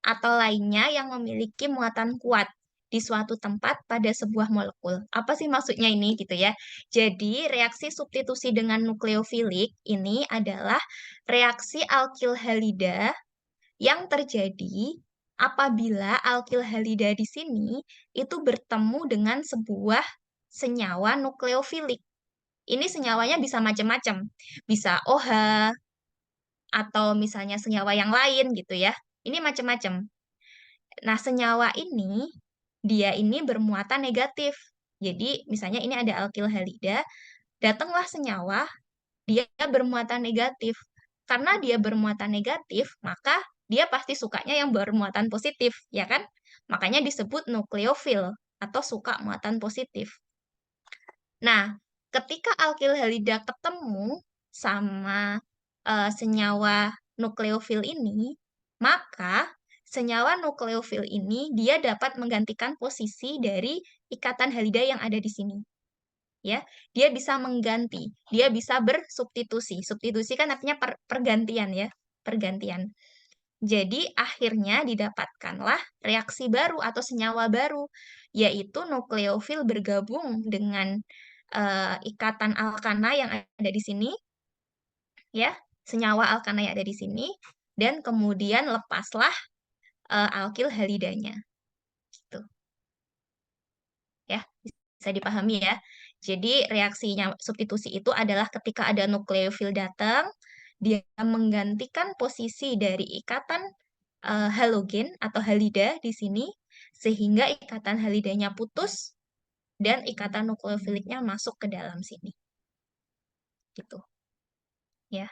S1: atau lainnya yang memiliki muatan kuat di suatu tempat pada sebuah molekul. Apa sih maksudnya ini gitu ya? Jadi, reaksi substitusi dengan nukleofilik ini adalah reaksi alkil halida yang terjadi apabila alkil halida di sini itu bertemu dengan sebuah senyawa nukleofilik. Ini senyawanya bisa macam-macam. Bisa OH atau misalnya senyawa yang lain gitu ya. Ini macam-macam. Nah, senyawa ini dia ini bermuatan negatif. Jadi, misalnya ini ada alkil halida, datanglah senyawa dia bermuatan negatif. Karena dia bermuatan negatif, maka dia pasti sukanya yang bermuatan positif, ya kan? Makanya disebut nukleofil atau suka muatan positif. Nah, ketika alkil halida ketemu sama senyawa nukleofil ini, maka senyawa nukleofil ini dia dapat menggantikan posisi dari ikatan halida yang ada di sini. Ya, dia bisa mengganti, dia bisa bersubstitusi. Substitusi kan artinya pergantian ya, pergantian. Jadi akhirnya didapatkanlah reaksi baru atau senyawa baru, yaitu nukleofil bergabung dengan ikatan alkana yang ada di sini, ya, senyawa alkana yang ada di sini, dan kemudian lepaslah alkil halidanya, gitu. Ya, bisa dipahami ya. Jadi reaksinya substitusi itu adalah ketika ada nukleofil datang, dia menggantikan posisi dari ikatan halogen atau halida di sini, sehingga ikatan halidanya putus dan ikatan nukleofiliknya masuk ke dalam sini. Gitu. Ya.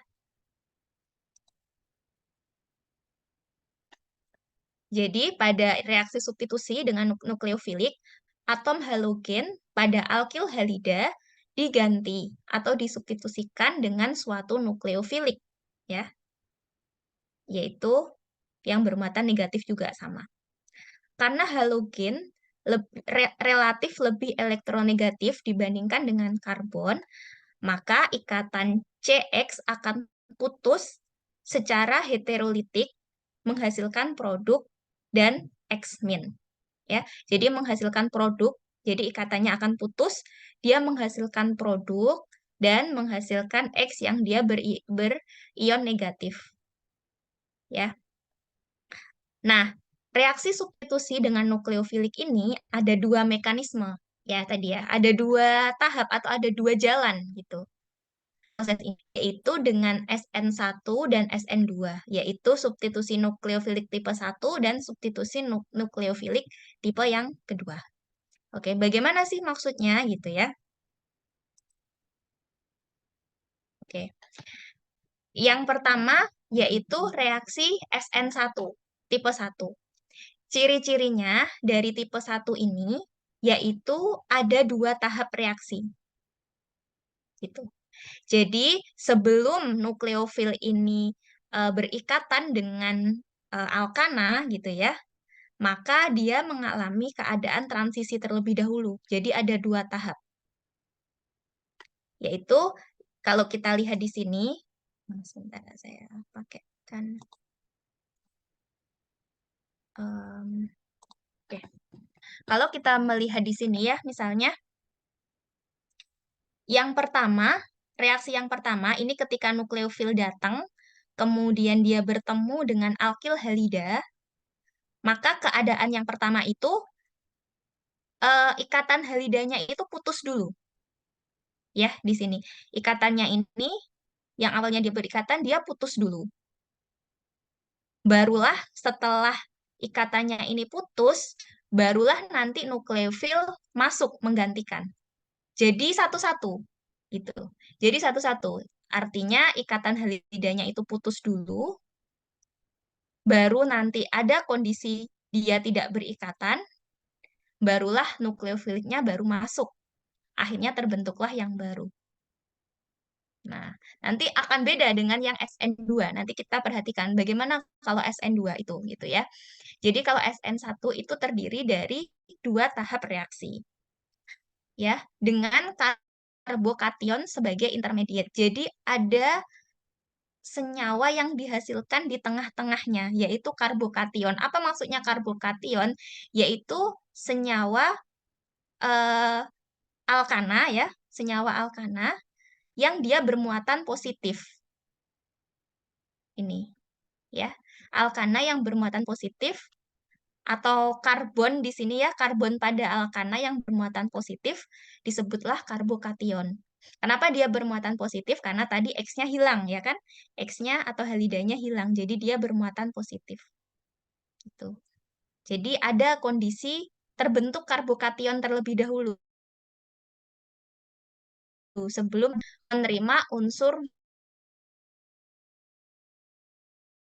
S1: Jadi pada reaksi substitusi dengan nukleofilik, atom halogen pada alkil halida diganti atau disubstitusikan dengan suatu nukleofilik, ya, yaitu yang bermuatan negatif juga sama. Karena halogen relatif lebih elektronegatif dibandingkan dengan karbon, maka ikatan CX akan putus secara heterolitik menghasilkan produk dan X-min. Ya, jadi menghasilkan produk, jadi ikatannya akan putus, dia menghasilkan produk dan menghasilkan X yang dia berion negatif. Ya. Nah, reaksi substitusi dengan nukleofilik ini ada dua mekanisme. Ya, tadi ya, ada dua tahap atau ada dua jalan gitu. Proses ini yaitu dengan SN1 dan SN2, yaitu substitusi nukleofilik tipe 1 dan substitusi nukleofilik tipe yang kedua. Oke, bagaimana sih maksudnya gitu ya? Oke. Yang pertama yaitu reaksi SN1 tipe 1. Ciri-cirinya dari tipe 1 ini yaitu ada dua tahap reaksi. Gitu. Jadi sebelum nukleofil ini berikatan dengan alkana gitu ya, maka dia mengalami keadaan transisi terlebih dahulu. Jadi ada dua tahap. Yaitu kalau kita lihat di sini, sebentar saya pakaikan. Oke. Kalau kita melihat di sini ya, misalnya yang pertama, reaksi yang pertama ini ketika nukleofil datang, kemudian dia bertemu dengan alkil halida, maka keadaan yang pertama itu ikatan halidanya itu putus dulu. Ya, di sini. Ikatannya ini yang awalnya dia berikatan dia putus dulu. Barulah setelah ikatannya ini putus, barulah nanti nukleofil masuk menggantikan. Jadi satu-satu gitu. Jadi satu-satu. Artinya ikatan halidanya itu putus dulu, baru nanti ada kondisi dia tidak berikatan, barulah nukleofiliknya baru masuk. Akhirnya terbentuklah yang baru. Nah, nanti akan beda dengan yang SN2. Nanti kita perhatikan bagaimana kalau SN2 itu gitu ya. Jadi kalau SN1 itu terdiri dari dua tahap reaksi. Ya, dengan karbokation sebagai intermediate. Jadi ada senyawa yang dihasilkan di tengah-tengahnya, yaitu karbokation. Apa maksudnya karbokation? Yaitu senyawa eh, alkana ya, senyawa alkana yang dia bermuatan positif. Ini ya, alkana yang bermuatan positif atau karbon di sini ya, karbon pada alkana yang bermuatan positif disebutlah karbokation. Kenapa dia bermuatan positif? Karena tadi X-nya hilang ya kan? X-nya atau halidanya hilang, jadi dia bermuatan positif. Gitu. Jadi ada kondisi terbentuk karbokation terlebih dahulu sebelum menerima unsur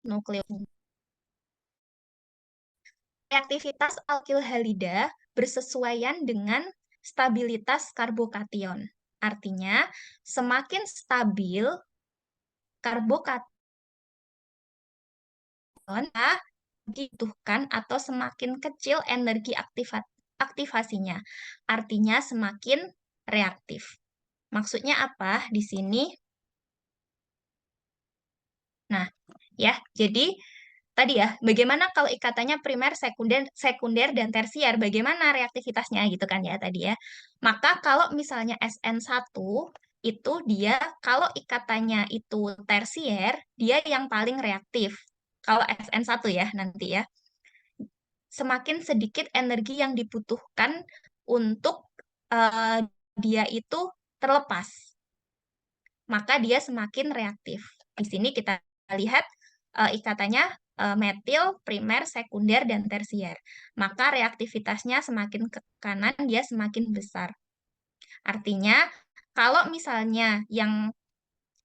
S1: nukleofil. Reaktivitas alkil halida bersesuaian dengan stabilitas karbokation. Artinya, semakin stabil karbokation dibutuhkan atau semakin kecil energi aktivasinya. Artinya semakin reaktif. Maksudnya apa di sini? Nah, ya, jadi tadi ya, bagaimana kalau ikatannya primer, sekunder dan tersier, bagaimana reaktivitasnya gitu kan ya tadi ya. Maka kalau misalnya SN1 itu dia kalau ikatannya itu tersier, dia yang paling reaktif. Kalau SN1 ya nanti ya. Semakin sedikit energi yang dibutuhkan untuk eh, dia itu terlepas, maka dia semakin reaktif. Di sini kita lihat ikatannya metil, primer, sekunder, dan tersier. Maka reaktivitasnya semakin ke kanan, dia semakin besar. Artinya, kalau misalnya yang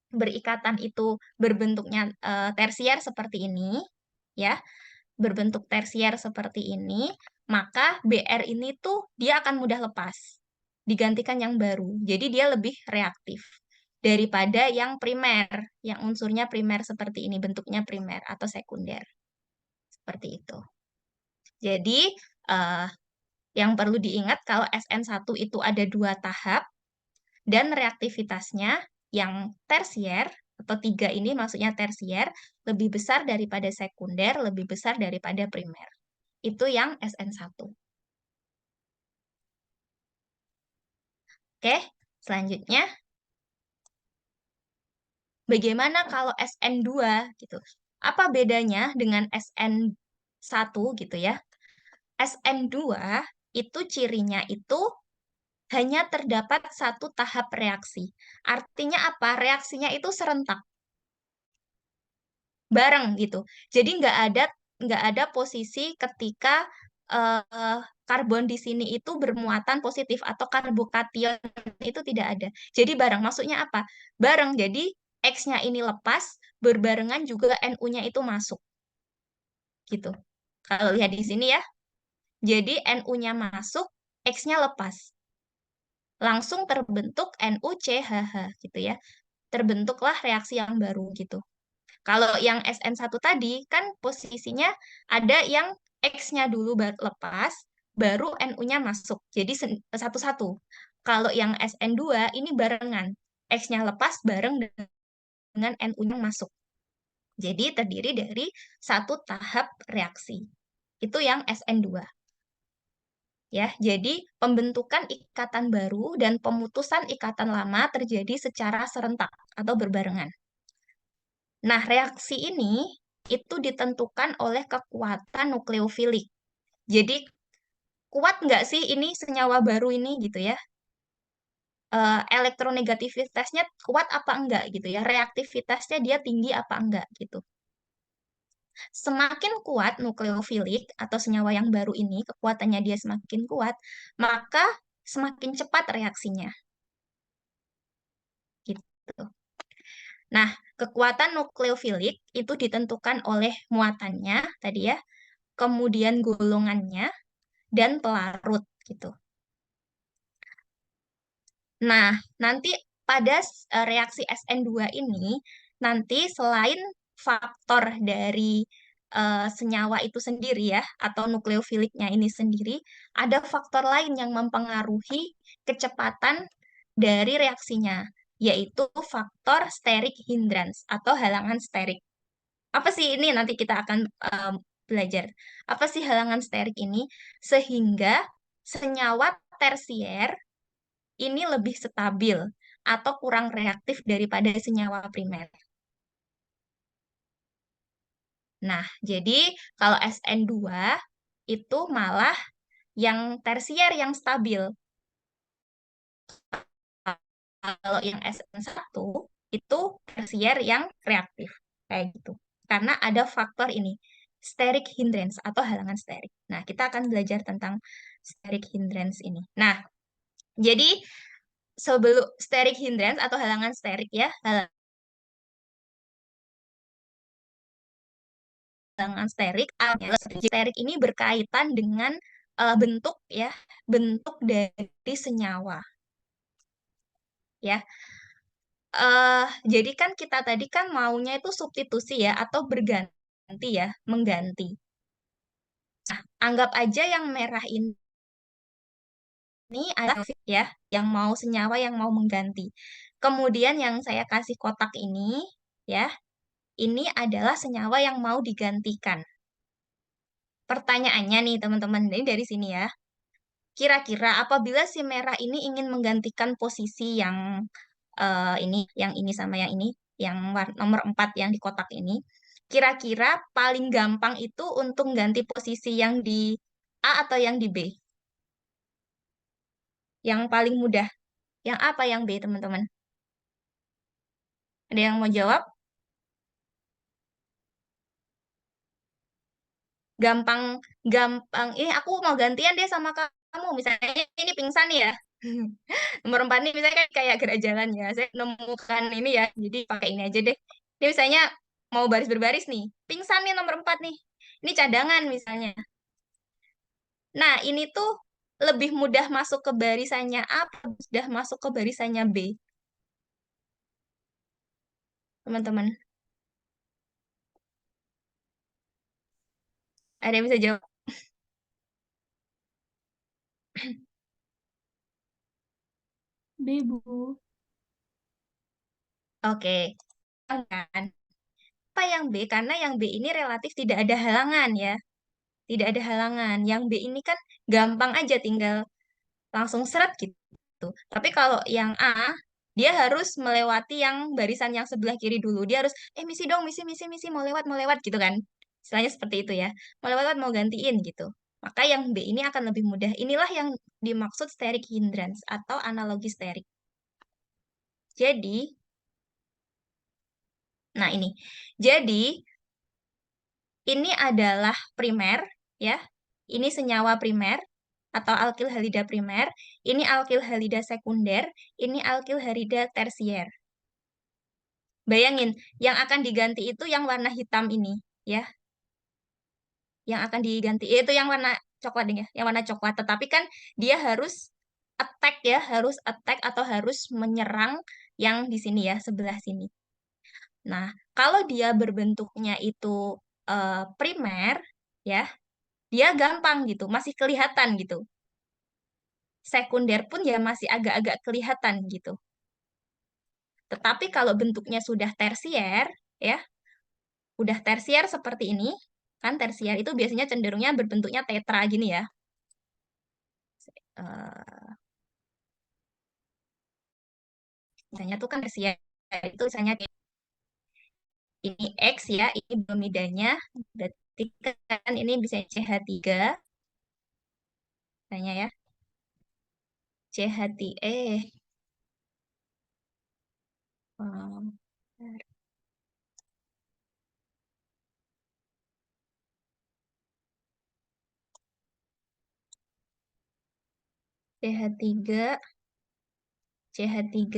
S1: berikatan itu berbentuknya tersier seperti ini, ya, berbentuk tersier seperti ini, maka BR ini tuh dia akan mudah lepas, digantikan yang baru. Jadi dia lebih reaktif daripada yang primer, yang unsurnya primer seperti ini, bentuknya primer atau sekunder. Seperti itu. Jadi, eh, yang perlu diingat kalau SN1 itu ada 2 tahap, dan reaktivitasnya yang tersier, atau 3 ini maksudnya tersier, lebih besar daripada sekunder, lebih besar daripada primer. Itu yang SN1. Oke, selanjutnya, bagaimana kalau SN2 gitu? Apa bedanya dengan SN1 gitu ya? SN2 itu cirinya itu hanya terdapat 1 tahap reaksi. Artinya apa? Reaksinya itu serentak, bareng gitu. Jadi nggak ada posisi ketika karbon di sini itu bermuatan positif atau karbokation itu tidak ada. Jadi bareng. Maksudnya apa? Bareng. Jadi X-nya ini lepas, berbarengan juga NU-nya itu masuk. Gitu. Kalau lihat di sini ya. Jadi NU-nya masuk, X-nya lepas. Langsung terbentuk NuCHH gitu ya. Terbentuklah reaksi yang baru gitu. Kalau yang SN1 tadi kan posisinya ada yang X-nya dulu lepas, baru NU-nya masuk. Jadi satu-satu. Kalau yang SN2 ini barengan. X-nya lepas bareng dengan NU-nya masuk. Jadi terdiri dari 1 tahap reaksi. Itu yang SN2. Ya, jadi pembentukan ikatan baru dan pemutusan ikatan lama terjadi secara serentak atau berbarengan. Nah, reaksi ini itu ditentukan oleh kekuatan nukleofilik. Jadi, kuat nggak sih ini senyawa baru ini gitu ya? Elektronegativitasnya kuat apa enggak gitu ya? Reaktivitasnya dia tinggi apa enggak gitu. Semakin kuat nukleofilik atau senyawa yang baru ini, kekuatannya dia semakin kuat, maka semakin cepat reaksinya. Gitu. Nah, kekuatan nukleofilik itu ditentukan oleh muatannya tadi ya, kemudian golongannya, dan pelarut gitu. Nah, nanti pada reaksi SN2 ini, nanti selain faktor dari senyawa itu sendiri ya, atau nukleofiliknya ini sendiri, ada faktor lain yang mempengaruhi kecepatan dari reaksinya, yaitu faktor steric hindrance atau halangan sterik. Apa sih ini? Nanti kita akan belajar. Apa sih halangan sterik ini? Sehingga senyawa tersier ini lebih stabil atau kurang reaktif daripada senyawa primer. Nah, jadi kalau SN2 itu malah yang tersier yang stabil. Kalau yang SN1 itu tersier yang reaktif. Kayak gitu. Karena ada faktor ini, steric hindrance atau halangan sterik. Nah, kita akan belajar tentang steric hindrance ini. Nah, jadi sebelum steric hindrance atau halangan sterik ya, halangan sterik, sterik ini berkaitan dengan bentuk ya, bentuk dari senyawa. Ya, jadi kan kita tadi kan maunya itu substitusi ya atau berganti ya, mengganti. Nah, anggap aja yang merah ini ada ya, yang mau senyawa yang mau mengganti. Kemudian yang saya kasih kotak ini ya, ini adalah senyawa yang mau digantikan. Pertanyaannya nih teman-teman, ini dari sini ya. Kira-kira apabila si merah ini ingin menggantikan posisi yang yang ini sama yang nomor 4 yang di kotak ini, kira-kira paling gampang itu untuk ganti posisi yang di A atau yang di B? Yang paling mudah. Yang A apa yang B, teman-teman? Ada yang mau jawab? Gampang, gampang. Ini aku mau gantian deh sama kamu. Misalnya ini pingsan nih ya. Nomor 4 nih misalnya kan kayak gerak jalan ya. Saya menemukan ini ya. Jadi pakai ini aja deh. Ini misalnya mau baris berbaris nih. Pingsan nih nomor 4 nih. Ini cadangan misalnya. Nah, ini tuh lebih mudah masuk ke barisannya A, mudah masuk ke barisannya B, teman-teman. Ada yang bisa jawab?
S4: B, Bu.
S1: Oke, kan? Apa yang B? Karena yang B ini relatif tidak ada halangan ya. Tidak ada halangan. Yang B ini kan gampang aja tinggal langsung seret gitu. Tapi kalau yang A, dia harus melewati yang barisan yang sebelah kiri dulu. Dia harus, misi dong, misi, misi, misi, mau lewat gitu kan. Istilahnya seperti itu ya. Mau lewat, mau gantiin gitu. Maka yang B ini akan lebih mudah. Inilah yang dimaksud steric hindrance atau analogi sterik. Jadi, nah ini. Jadi, ini adalah primer, ya. Ini senyawa primer atau alkil halida primer. Ini alkil halida sekunder. Ini alkil halida tersier. Bayangin, yang akan diganti itu yang warna hitam ini, ya. Yang akan diganti itu yang warna coklat ya, yang warna coklat. Tetapi kan dia harus attack ya, harus attack atau harus menyerang yang di sini ya, sebelah sini. Nah, kalau dia berbentuknya itu primer, ya, dia gampang gitu, masih kelihatan gitu. Sekunder pun ya masih agak-agak kelihatan gitu. Tetapi kalau bentuknya sudah tersier, ya, udah tersier seperti ini, kan tersier itu biasanya cenderungnya berbentuknya tetra gini ya. Eh, misalnya tuh kan tersier itu misalnya ini X ya, ini bromidanya, berarti kan ini bisa CH3, misalnya ya, CH3, um, CH3, CH3.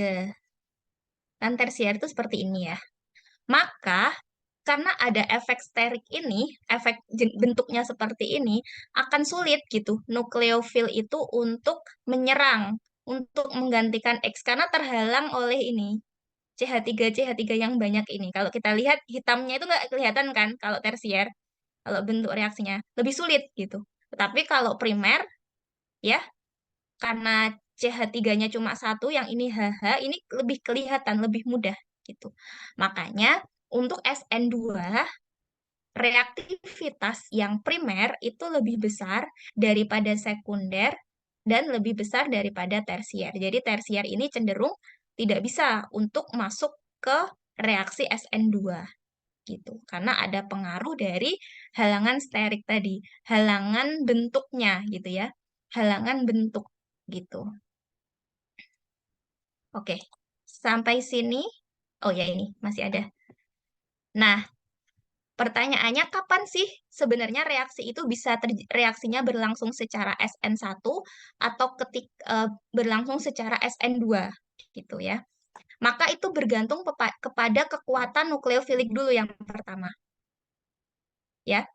S1: Kan tersier itu seperti ini ya. Maka karena ada efek sterik ini, efek bentuknya seperti ini, akan sulit gitu nukleofil itu untuk menyerang, untuk menggantikan X karena terhalang oleh ini. CH3 yang banyak ini. Kalau kita lihat hitamnya itu nggak kelihatan kan kalau tersier, kalau bentuk reaksinya lebih sulit gitu. Tetapi kalau primer ya karena CH3-nya cuma satu, yang ini HH, ini lebih kelihatan, lebih mudah gitu. Makanya untuk SN2 reaktivitas yang primer itu lebih besar daripada sekunder dan lebih besar daripada tersier. Jadi tersier ini cenderung tidak bisa untuk masuk ke reaksi SN2 gitu. Karena ada pengaruh dari halangan sterik tadi, halangan bentuknya gitu ya. Halangan bentuk gitu. Oke. Sampai sini. Oh ya ini masih ada. Nah, pertanyaannya kapan sih sebenarnya reaksi itu bisa reaksinya berlangsung secara SN1 atau berlangsung secara SN2 gitu ya. Maka itu bergantung kepada kekuatan nukleofilik dulu yang pertama. Ya.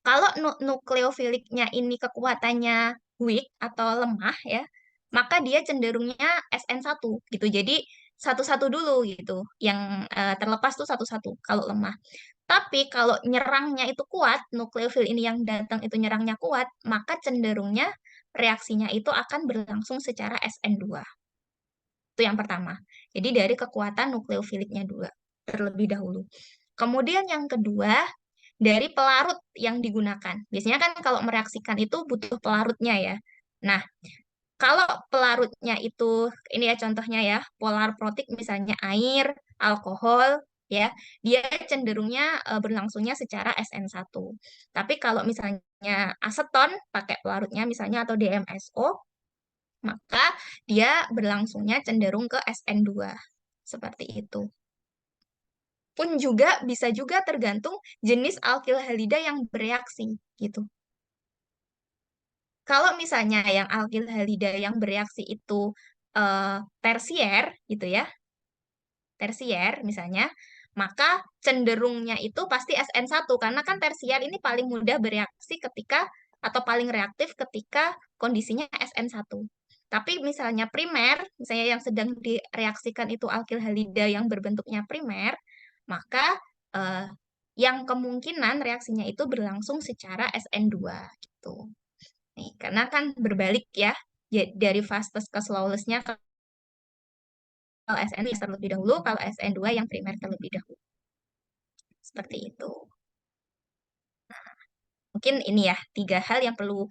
S1: Kalau nukleofiliknya ini kekuatannya weak atau lemah ya, maka dia cenderungnya SN1 gitu. Jadi satu-satu dulu gitu. Yang terlepas tuh satu-satu kalau lemah. Tapi kalau nyerangnya itu kuat, nukleofil ini yang datang itu nyerangnya kuat, maka cenderungnya reaksinya itu akan berlangsung secara SN2. Itu yang pertama. Jadi dari kekuatan nukleofiliknya dua terlebih dahulu. Kemudian yang kedua, dari pelarut yang digunakan. Biasanya kan kalau mereaksikan itu butuh pelarutnya ya. Nah, kalau pelarutnya itu, ini ya contohnya ya, polar protik misalnya air, alkohol, ya, dia cenderungnya berlangsungnya secara SN1. Tapi kalau misalnya aseton, pakai pelarutnya misalnya atau DMSO, maka dia berlangsungnya cenderung ke SN2. Seperti itu. Pun juga bisa juga tergantung jenis alkil halida yang bereaksi gitu. Kalau misalnya yang alkil halida yang bereaksi itu tersier gitu ya, tersier misalnya, maka cenderungnya itu pasti SN1 karena kan tersier ini paling mudah bereaksi ketika atau paling reaktif ketika kondisinya SN1. Tapi misalnya primer, misalnya yang sedang direaksikan itu alkil halida yang berbentuknya primer, maka eh, yang kemungkinan reaksinya itu berlangsung secara SN2 gitu. Nih, karena kan berbalik ya, dari fastest ke slowest-nya kalau SN terlebih dahulu, kalau SN2 yang primer terlebih dahulu. Seperti itu. Mungkin ini ya, 3 hal yang perlu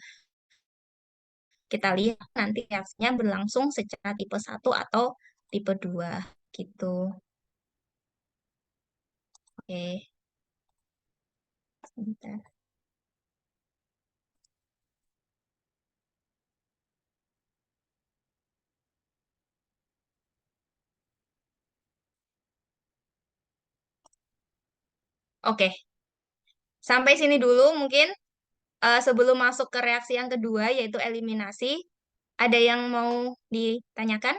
S1: kita lihat nanti reaksinya berlangsung secara tipe 1 atau tipe 2 gitu. Oke, sebentar. Oke, sampai sini dulu mungkin sebelum masuk ke reaksi yang kedua yaitu eliminasi. Ada yang mau ditanyakan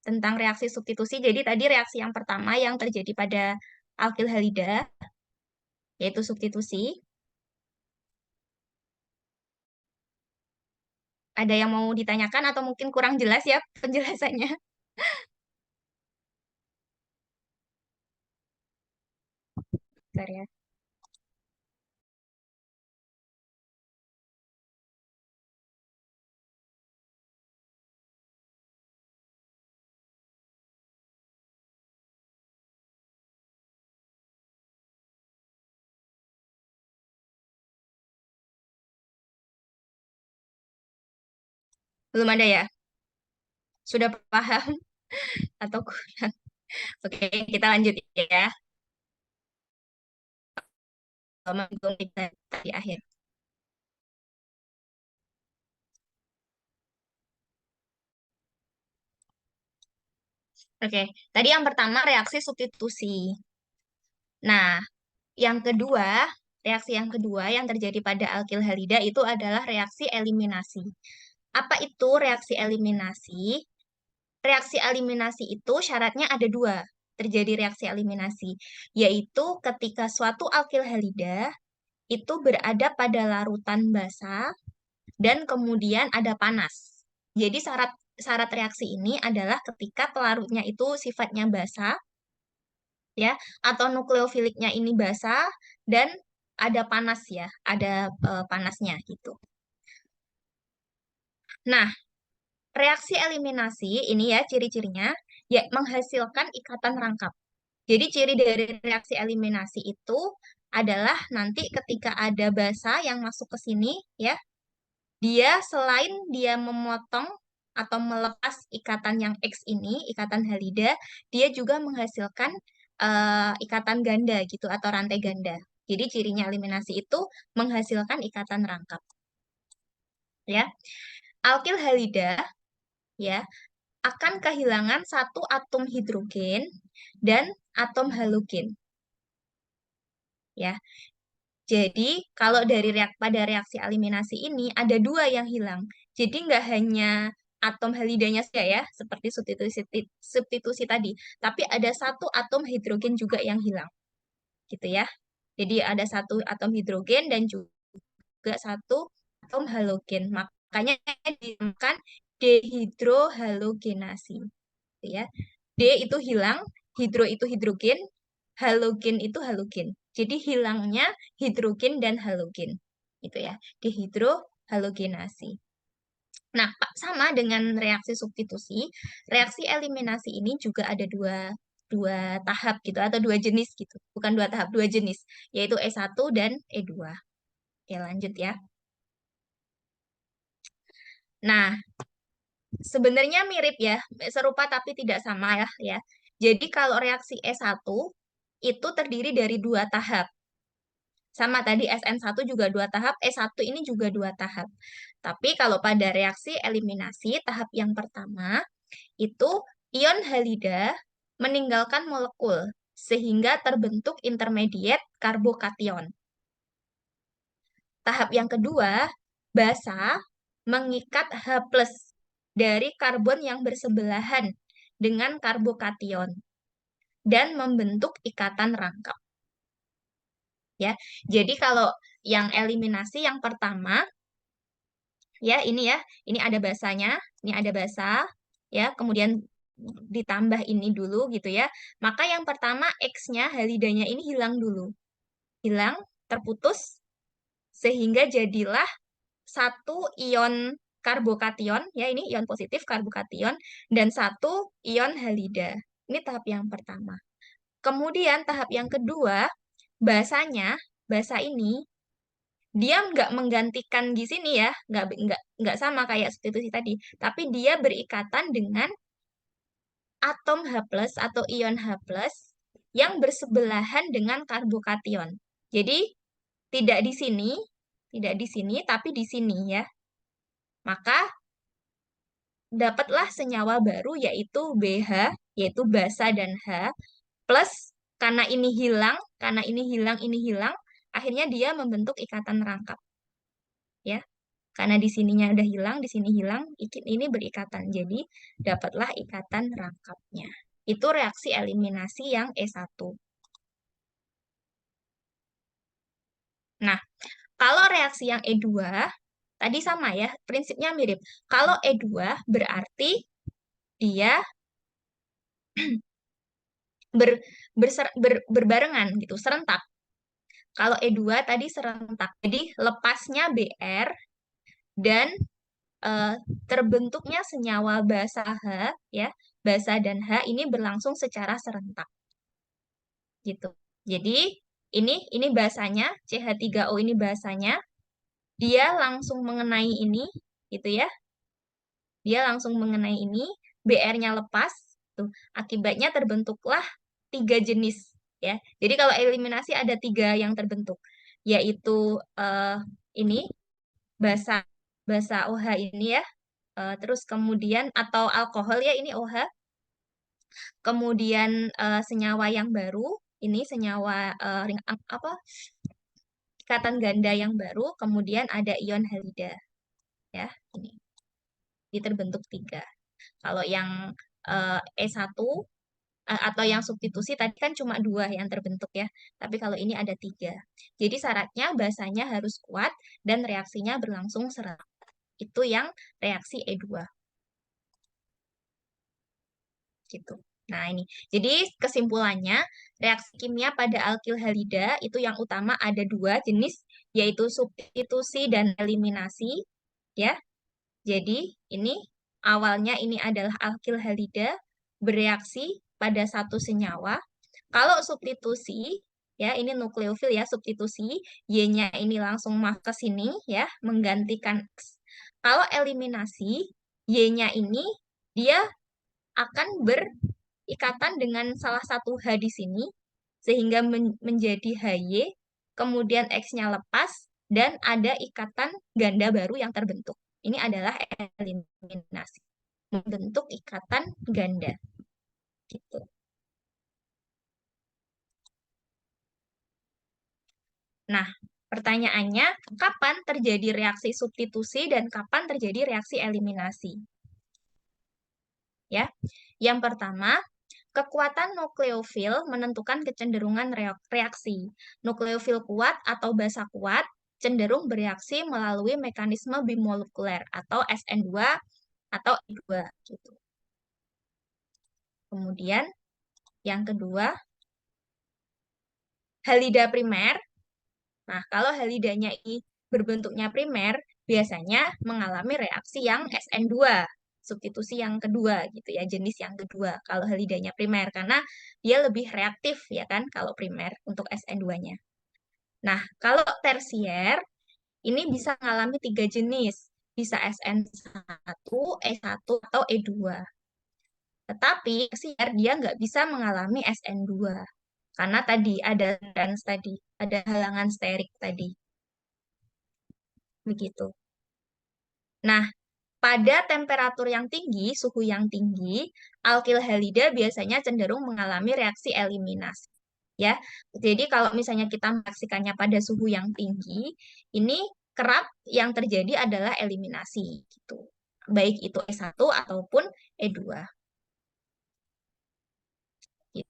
S1: tentang reaksi substitusi? Jadi tadi reaksi yang pertama yang terjadi pada alkil halida yaitu substitusi. Ada yang mau ditanyakan atau mungkin kurang jelas ya penjelasannya? Bentar ya. Belum ada ya? Sudah paham atau kurang? Oke, kita lanjut ya. Belum kita di akhir. Oke, tadi yang pertama reaksi substitusi. Nah, yang kedua, reaksi yang kedua yang terjadi pada alkil halida itu adalah reaksi eliminasi. Apa itu reaksi eliminasi? Reaksi eliminasi itu syaratnya ada dua, terjadi reaksi eliminasi, yaitu ketika suatu alkil halida itu berada pada larutan basa dan kemudian ada panas. Jadi syarat syarat reaksi ini adalah ketika pelarutnya itu sifatnya basa, ya, atau nukleofiliknya ini basa dan ada panas ya, ada panasnya gitu. Nah, reaksi eliminasi ini ya ciri-cirinya ya menghasilkan ikatan rangkap. Jadi ciri dari reaksi eliminasi itu adalah nanti ketika ada basa yang masuk ke sini ya, dia selain dia memotong atau melepas ikatan yang X ini, ikatan halida, dia juga menghasilkan ikatan ganda gitu atau rantai ganda. Jadi cirinya eliminasi itu menghasilkan ikatan rangkap. Ya, alkil halida ya akan kehilangan satu atom hidrogen dan atom halogen. Ya, jadi kalau dari pada reaksi eliminasi ini ada dua yang hilang. Jadi nggak hanya atom halidanya saja ya, seperti substitusi tadi, tapi ada satu atom hidrogen juga yang hilang, gitu ya. Jadi ada satu atom hidrogen dan juga satu atom halogen. Makanya dinamakan dehidrohalogenasi, gitu ya. D itu hilang, hidro itu hidrogen, halogen itu halogen. Jadi hilangnya hidrogen dan halogen. Gitu ya. Dihidrohalogenasi. Nah, sama dengan reaksi substitusi, reaksi eliminasi ini juga ada dua tahap gitu atau dua jenis gitu. Bukan dua tahap, dua jenis, yaitu E1 dan E2. Oke, lanjut ya. Nah, sebenarnya mirip ya, serupa tapi tidak sama ya. Jadi kalau reaksi E1 itu terdiri dari dua tahap. Sama tadi SN1 juga dua tahap, E1 ini juga dua tahap. Tapi kalau pada reaksi eliminasi tahap yang pertama itu ion halida meninggalkan molekul sehingga terbentuk intermediate karbokation. Tahap yang kedua, basa mengikat H+ dari karbon yang bersebelahan dengan karbokation. dan membentuk ikatan rangkap. Ya, jadi kalau yang eliminasi yang pertama, ya ini ada basanya, ini ada basa, ya, kemudian ditambah ini dulu gitu ya. Maka yang pertama X-nya, halidanya ini hilang dulu. Hilang, terputus, sehingga jadilah satu ion karbokation, ya ini ion positif karbokation, dan satu ion halida. Ini tahap yang pertama. Kemudian tahap yang kedua, basa ini, dia nggak menggantikan di sini ya, nggak sama kayak substitusi tadi, tapi dia berikatan dengan atom H+ atau ion H+ yang bersebelahan dengan karbokation. Jadi tidak di sini, tapi di sini ya. Maka dapatlah senyawa baru yaitu BH, yaitu basa dan H, plus karena ini hilang, ini hilang, akhirnya dia membentuk ikatan rangkap. Ya. Karena di sininya udah hilang, di sini hilang, ini berikatan. Jadi dapatlah ikatan rangkapnya. Itu reaksi eliminasi yang E1. Nah, kalau reaksi yang E2, tadi sama ya, prinsipnya mirip. Kalau E2 berarti dia berbarengan gitu, serentak. Kalau E2 tadi serentak. Jadi lepasnya Br dan terbentuknya senyawa basa H, ya, basa dan H ini berlangsung secara serentak. Gitu. Jadi ini basanya, CH3O ini basanya, dia langsung mengenai ini, gitu ya. Dia langsung mengenai ini, Br-nya lepas, tuh. Akibatnya terbentuklah 3 jenis, ya. Jadi kalau eliminasi ada 3 yang terbentuk, yaitu ini basa OH ini ya, terus kemudian atau alkohol ya ini OH, kemudian senyawa yang baru, ini senyawa ikatan ganda yang baru, kemudian ada ion halida, ya ini. Ini terbentuk 3. Kalau yang E1 atau yang substitusi tadi kan cuma 2 yang terbentuk ya, tapi kalau ini ada 3. Jadi syaratnya basanya harus kuat dan reaksinya berlangsung serentak. Itu yang reaksi E2. Gitu. Nah, ini. Jadi kesimpulannya, reaksi kimia pada alkil halida itu yang utama ada 2 jenis, yaitu substitusi dan eliminasi. Ya. Jadi, ini awalnya ini adalah alkil halida bereaksi pada satu senyawa. Kalau substitusi, ya ini nukleofil ya, substitusi, Y-nya ini langsung masuk ke sini ya, menggantikan X. Kalau eliminasi, Y-nya ini dia akan berikatan dengan salah satu H di sini, sehingga menjadi HY, kemudian X-nya lepas, dan ada ikatan ganda baru yang terbentuk. Ini adalah eliminasi. Membentuk ikatan ganda. Gitu. Nah, pertanyaannya, kapan terjadi reaksi substitusi dan kapan terjadi reaksi eliminasi? Ya, yang pertama, kekuatan nukleofil menentukan kecenderungan reaksi. Nukleofil kuat atau basa kuat cenderung bereaksi melalui mekanisme bimolekuler atau SN2 atau E2 gitu. Kemudian yang kedua, halida primer. Nah, kalau halidanya ini berbentuknya primer, biasanya mengalami reaksi yang SN2, substitusi yang kedua gitu ya, jenis yang kedua kalau halidanya primer karena dia lebih reaktif ya kan kalau primer untuk SN2-nya. Nah, kalau tersier ini bisa mengalami 3 jenis, bisa SN1, E1 atau E2. Tetapi tersier dia nggak bisa mengalami SN2 karena tadi ada halangan sterik tadi. Begitu. Nah, pada temperatur yang tinggi, suhu yang tinggi, alkil halida biasanya cenderung mengalami reaksi eliminasi. Ya, jadi kalau misalnya kita menyaksikannya pada suhu yang tinggi, ini kerap yang terjadi adalah eliminasi, gitu. Baik itu E1 ataupun E2.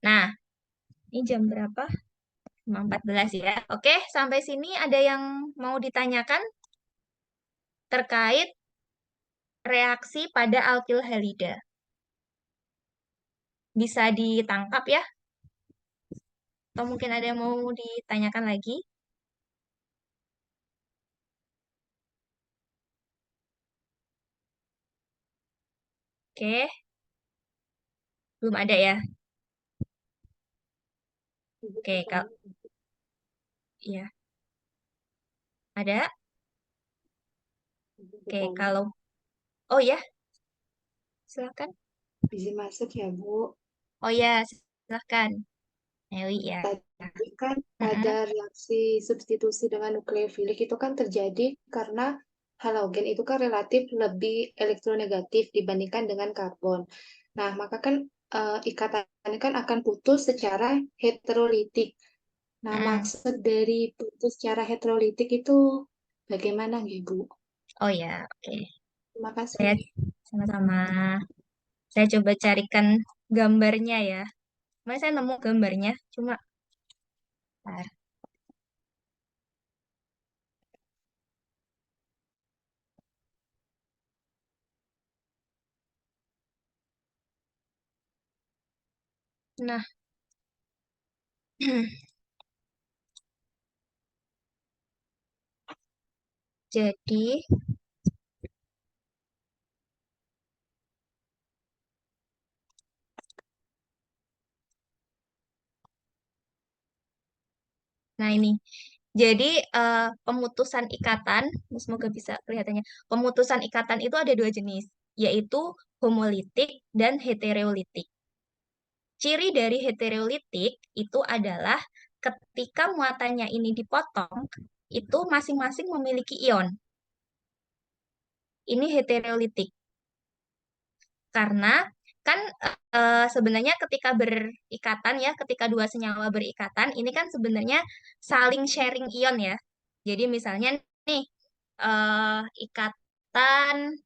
S1: Nah, Ini jam berapa? 5.14 ya. Oke, sampai sini ada yang mau ditanyakan terkait reaksi pada alkil halida. Bisa ditangkap ya? Atau mungkin ada yang mau ditanyakan lagi? Oke, belum ada ya? Oke, kalau iya, ada. Oke, kalau oh ya, silakan.
S2: Izin masuk ya, Bu.
S1: Oh ya, silakan. Nelly ya.
S2: Tadi kan pada
S1: Mm-mm.
S2: reaksi substitusi dengan nukleofilik itu kan terjadi karena halogen itu kan relatif lebih elektronegatif dibandingkan dengan karbon. Nah, maka kan ikatannya kan akan putus secara heterolitik. Nah,
S1: Mm-mm.
S2: maksud dari putus secara heterolitik itu bagaimana, Bu?
S1: Oh ya, oke.
S2: Terima
S1: Saya
S2: kasih.
S1: sama-sama. Saya coba carikan gambarnya ya. Mas saya nemu gambarnya, cuma bentar. Nah, jadi, nah ini. Jadi pemutusan ikatan, semoga bisa kelihatannya. Pemutusan ikatan itu ada dua jenis, yaitu homolitik dan heterolitik. Ciri dari heterolitik itu adalah ketika muatannya ini dipotong, itu masing-masing memiliki ion. Ini heterolitik. Karena kan sebenarnya ketika berikatan ya, ketika dua senyawa berikatan, ini kan sebenarnya saling sharing ion ya. Jadi misalnya nih, ikatan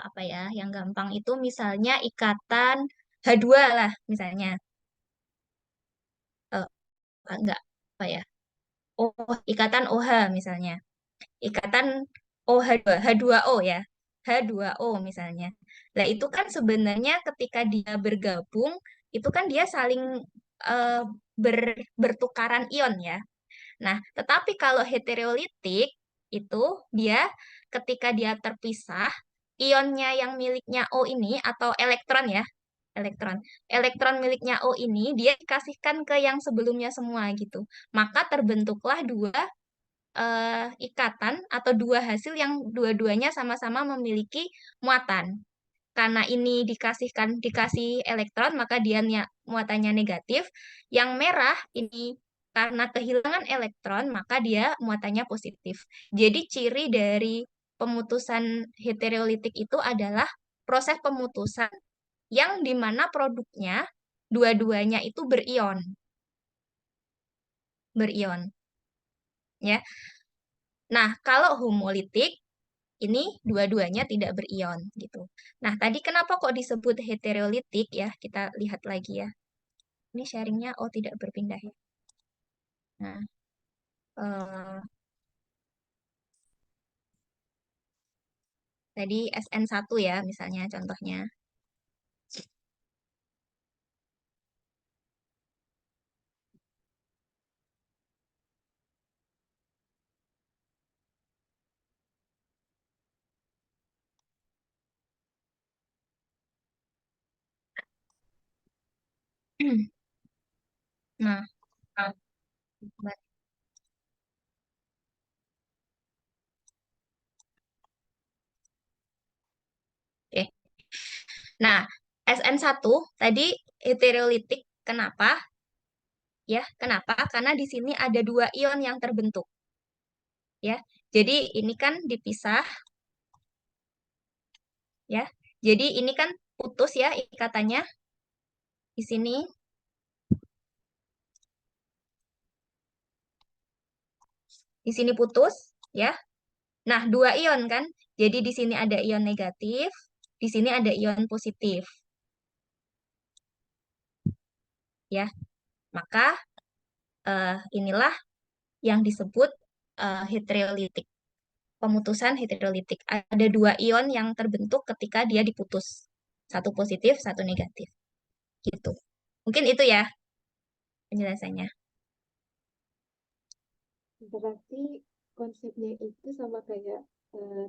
S1: apa ya, yang gampang itu misalnya ikatan H2 lah misalnya. Eh, enggak, apa ya? Oh, ikatan OH misalnya. Ikatan OH2, H2O ya. H2O misalnya. Nah, itu kan sebenarnya ketika dia bergabung, itu kan dia saling eh, bertukaran ion ya. Nah, tetapi kalau heterolitik itu dia ketika dia terpisah, ionnya yang miliknya O ini atau elektron ya, elektron. Elektron miliknya O ini dia dikasihkan ke yang sebelumnya semua gitu. Maka terbentuklah dua ikatan atau dua hasil yang dua-duanya sama-sama memiliki muatan. Karena ini dikasih elektron, maka dia muatannya negatif. Yang merah ini karena kehilangan elektron, maka dia muatannya positif. Jadi ciri dari pemutusan heterolitik itu adalah proses pemutusan yang dimana produknya dua-duanya itu berion, berion, ya. Nah, kalau homolitik ini dua-duanya tidak berion gitu. Nah, tadi kenapa kok disebut heterolitik ya? Kita lihat lagi ya. Ini sharingnya oh tidak berpindah ya. Nah, eh, tadi SN1 ya misalnya contohnya. Nah, oke. Nah, SN1 tadi heterolitik kenapa? Ya, kenapa? Karena di sini ada dua ion yang terbentuk ya. Jadi ini kan dipisah ya. Jadi ini kan putus ya ikatannya di sini. Di sini putus ya. Nah, dua ion kan. Jadi di sini ada ion negatif, di sini ada ion positif. ya. Maka inilah yang disebut heterolitik. Pemutusan heterolitik. Ada dua ion yang terbentuk ketika dia diputus. Satu positif, satu negatif. Gitu. Mungkin itu ya penjelasannya.
S2: Berarti konsepnya itu sama kayak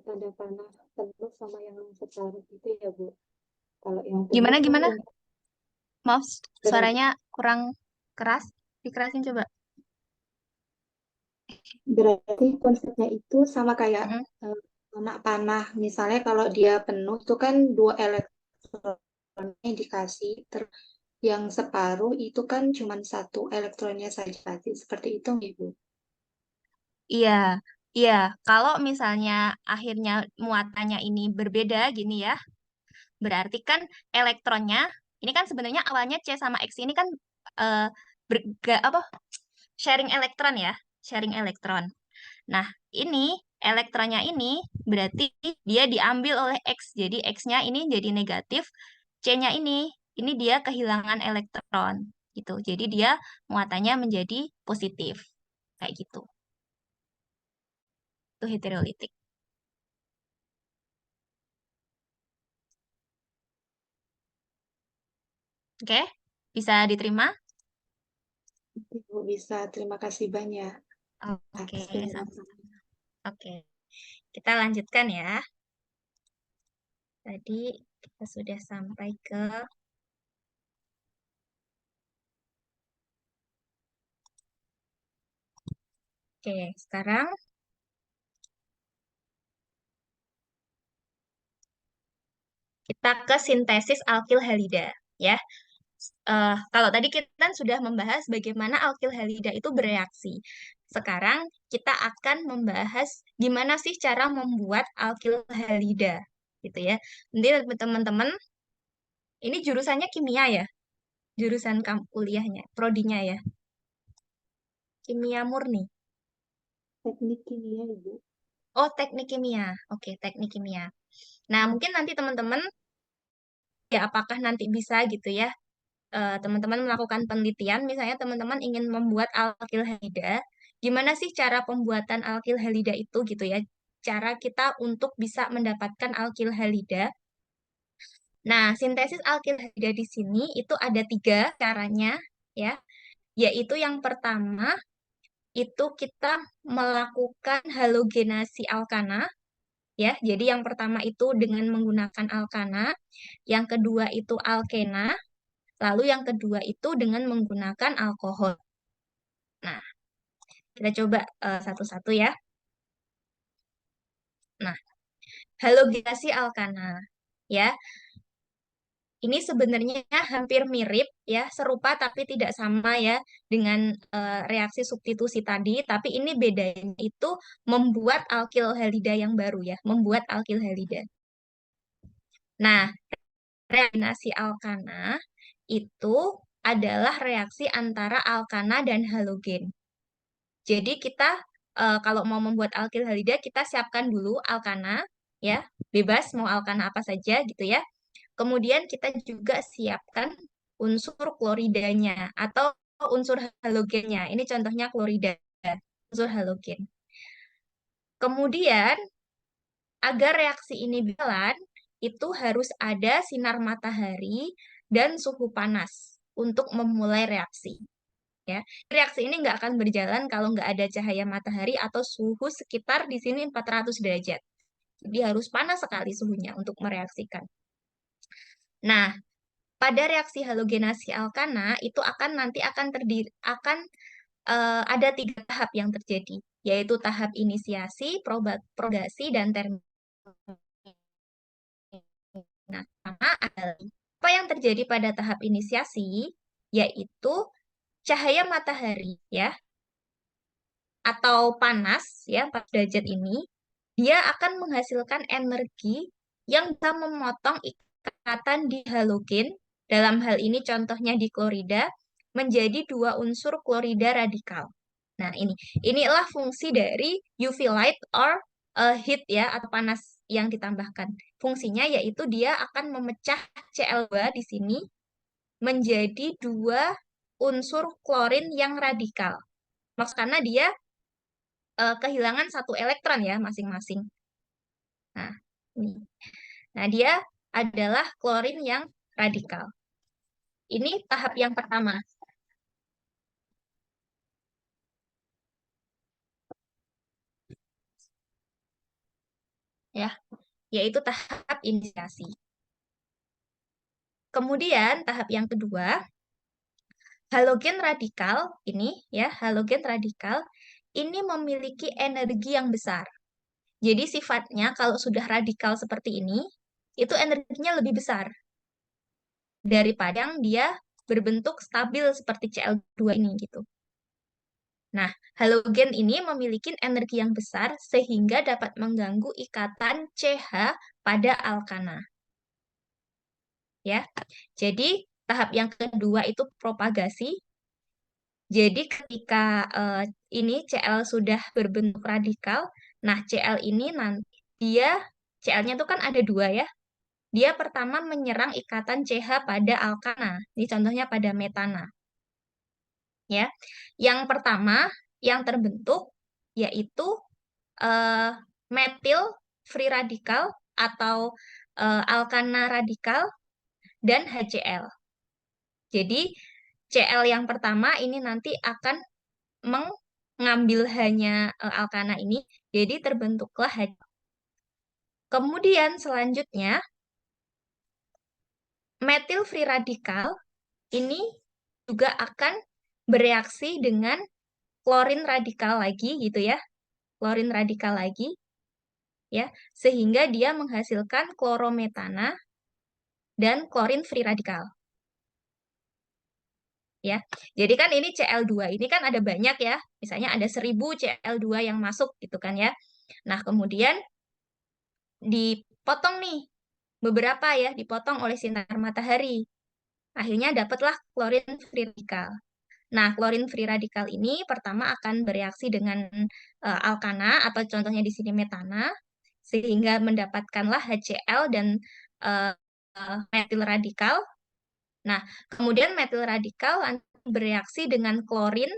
S2: tanda panah penuh sama yang separuh gitu ya, Bu. Kalau yang penuh kan
S1: Gimana?
S2: untuk
S1: Maaf,
S2: berarti,
S1: suaranya kurang keras. Dikerasin coba.
S2: berarti konsepnya itu sama kayak
S1: Mm-mm.
S2: anak panah. Misalnya kalau dia penuh itu kan dua elektronnya dikasih, yang separuh itu kan cuma satu elektronnya saja dikasih. Seperti itu, Ibu.
S1: Iya, iya. Kalau misalnya akhirnya muatannya ini berbeda gini ya, berarti kan elektronnya, ini kan sebenarnya awalnya C sama X ini kan eh, apa sharing elektron ya, sharing elektron. Nah, ini elektronnya ini berarti dia diambil oleh X, jadi X-nya ini jadi negatif, C-nya ini dia kehilangan elektron gitu. Jadi dia muatannya menjadi positif kayak gitu. Itu heterolitik. Oke, bisa diterima?
S2: Ibu bisa, terima kasih banyak
S1: Oke,
S2: atas
S1: sama.
S2: penjelasan.
S1: Oke, kita lanjutkan ya. Tadi kita sudah sampai ke Oke, sekarang kita ke sintesis alkil halida ya. Kalau tadi kita kan sudah membahas bagaimana alkil halida itu bereaksi. Sekarang kita akan membahas gimana sih cara membuat alkil halida gitu ya. Nanti teman-teman, ini jurusannya kimia ya, jurusan kuliahnya, prodinya ya, kimia murni.
S2: Teknik kimia, Ibu.
S1: Oh, teknik kimia. Oke, teknik kimia. Nah, mungkin nanti teman-teman ya apakah nanti bisa gitu ya teman-teman melakukan penelitian, misalnya teman-teman ingin membuat alkil halida, gimana sih cara pembuatan alkil halida itu gitu ya? Cara kita untuk bisa mendapatkan alkil halida. Nah, sintesis alkil halida di sini itu ada tiga caranya ya, yaitu yang pertama itu kita melakukan halogenasi alkana ya. Jadi yang pertama itu dengan menggunakan alkana, yang kedua itu alkena, lalu yang kedua itu dengan menggunakan alkohol. Nah, kita coba satu-satu ya. Nah, halogenasi alkana ya. Ini sebenarnya hampir mirip ya, serupa tapi tidak sama ya dengan reaksi substitusi tadi, tapi ini bedanya itu membuat alkil halida yang baru ya, membuat alkil halida. Nah, reagenasi alkana itu adalah reaksi antara alkana dan halogen. Jadi kita kalau mau membuat alkil halida kita siapkan dulu alkana ya, bebas mau alkana apa saja gitu ya. Kemudian kita juga siapkan unsur kloridanya atau unsur halogennya. Ini contohnya klorida, unsur halogen. Kemudian agar reaksi ini berjalan itu harus ada sinar matahari dan suhu panas untuk memulai reaksi. Ya. Reaksi ini nggak akan berjalan kalau nggak ada cahaya matahari atau suhu sekitar di sini 400 derajat. Jadi harus panas sekali suhunya untuk mereaksikan. Nah, pada reaksi halogenasi alkana itu akan ada tiga tahap yang terjadi, yaitu tahap inisiasi, propagasi, dan terminasi. Nah, pertama adalah apa yang terjadi pada tahap inisiasi, yaitu cahaya matahari ya atau panas ya 4 derajat ini dia akan menghasilkan energi yang bisa memotong ikatan di halogen dalam hal ini contohnya di klorida menjadi dua unsur klorida radikal. Nah, inilah fungsi dari UV light or heat ya atau panas yang ditambahkan. Fungsinya yaitu dia akan memecah Cl2 di sini menjadi dua unsur klorin yang radikal. Maksud karena dia kehilangan satu elektron ya masing-masing. Nah, ini. Nah, dia adalah klorin yang radikal. Ini tahap yang pertama. Ya, yaitu tahap inisiasi. Kemudian tahap yang kedua, halogen radikal ini ya, halogen radikal ini memiliki energi yang besar. Jadi sifatnya kalau sudah radikal seperti ini, itu energinya lebih besar daripada yang dia berbentuk stabil seperti Cl2 ini gitu. Nah, halogen ini memiliki energi yang besar sehingga dapat mengganggu ikatan CH pada alkana. Ya. Jadi tahap yang kedua itu propagasi. Jadi ketika ini Cl sudah berbentuk radikal, nah Cl ini nanti dia Cl-nya itu kan ada dua ya. Dia pertama menyerang ikatan CH pada alkana. Ini contohnya pada metana. Ya. Yang pertama yang terbentuk yaitu eh, metil free radikal atau alkana radikal dan HCl. Jadi Cl yang pertama ini nanti akan mengambil hanya alkana ini, jadi terbentuklah HCl. Kemudian selanjutnya metil free radikal ini juga akan bereaksi dengan klorin radikal lagi gitu ya. Klorin radikal lagi ya, sehingga dia menghasilkan klorometana dan klorin free radikal. Ya. Jadi kan ini Cl2 ini kan ada banyak ya. Misalnya ada 1000 Cl2 yang masuk gitu kan ya. Nah, kemudian dipotong nih beberapa ya, dipotong oleh sinar matahari. Akhirnya dapatlah klorin free radikal. Nah, klorin free radikal ini pertama akan bereaksi dengan alkana atau contohnya di sini metana sehingga mendapatkanlah HCl dan uh, metil radikal. Nah, kemudian metil radikal bereaksi dengan klorin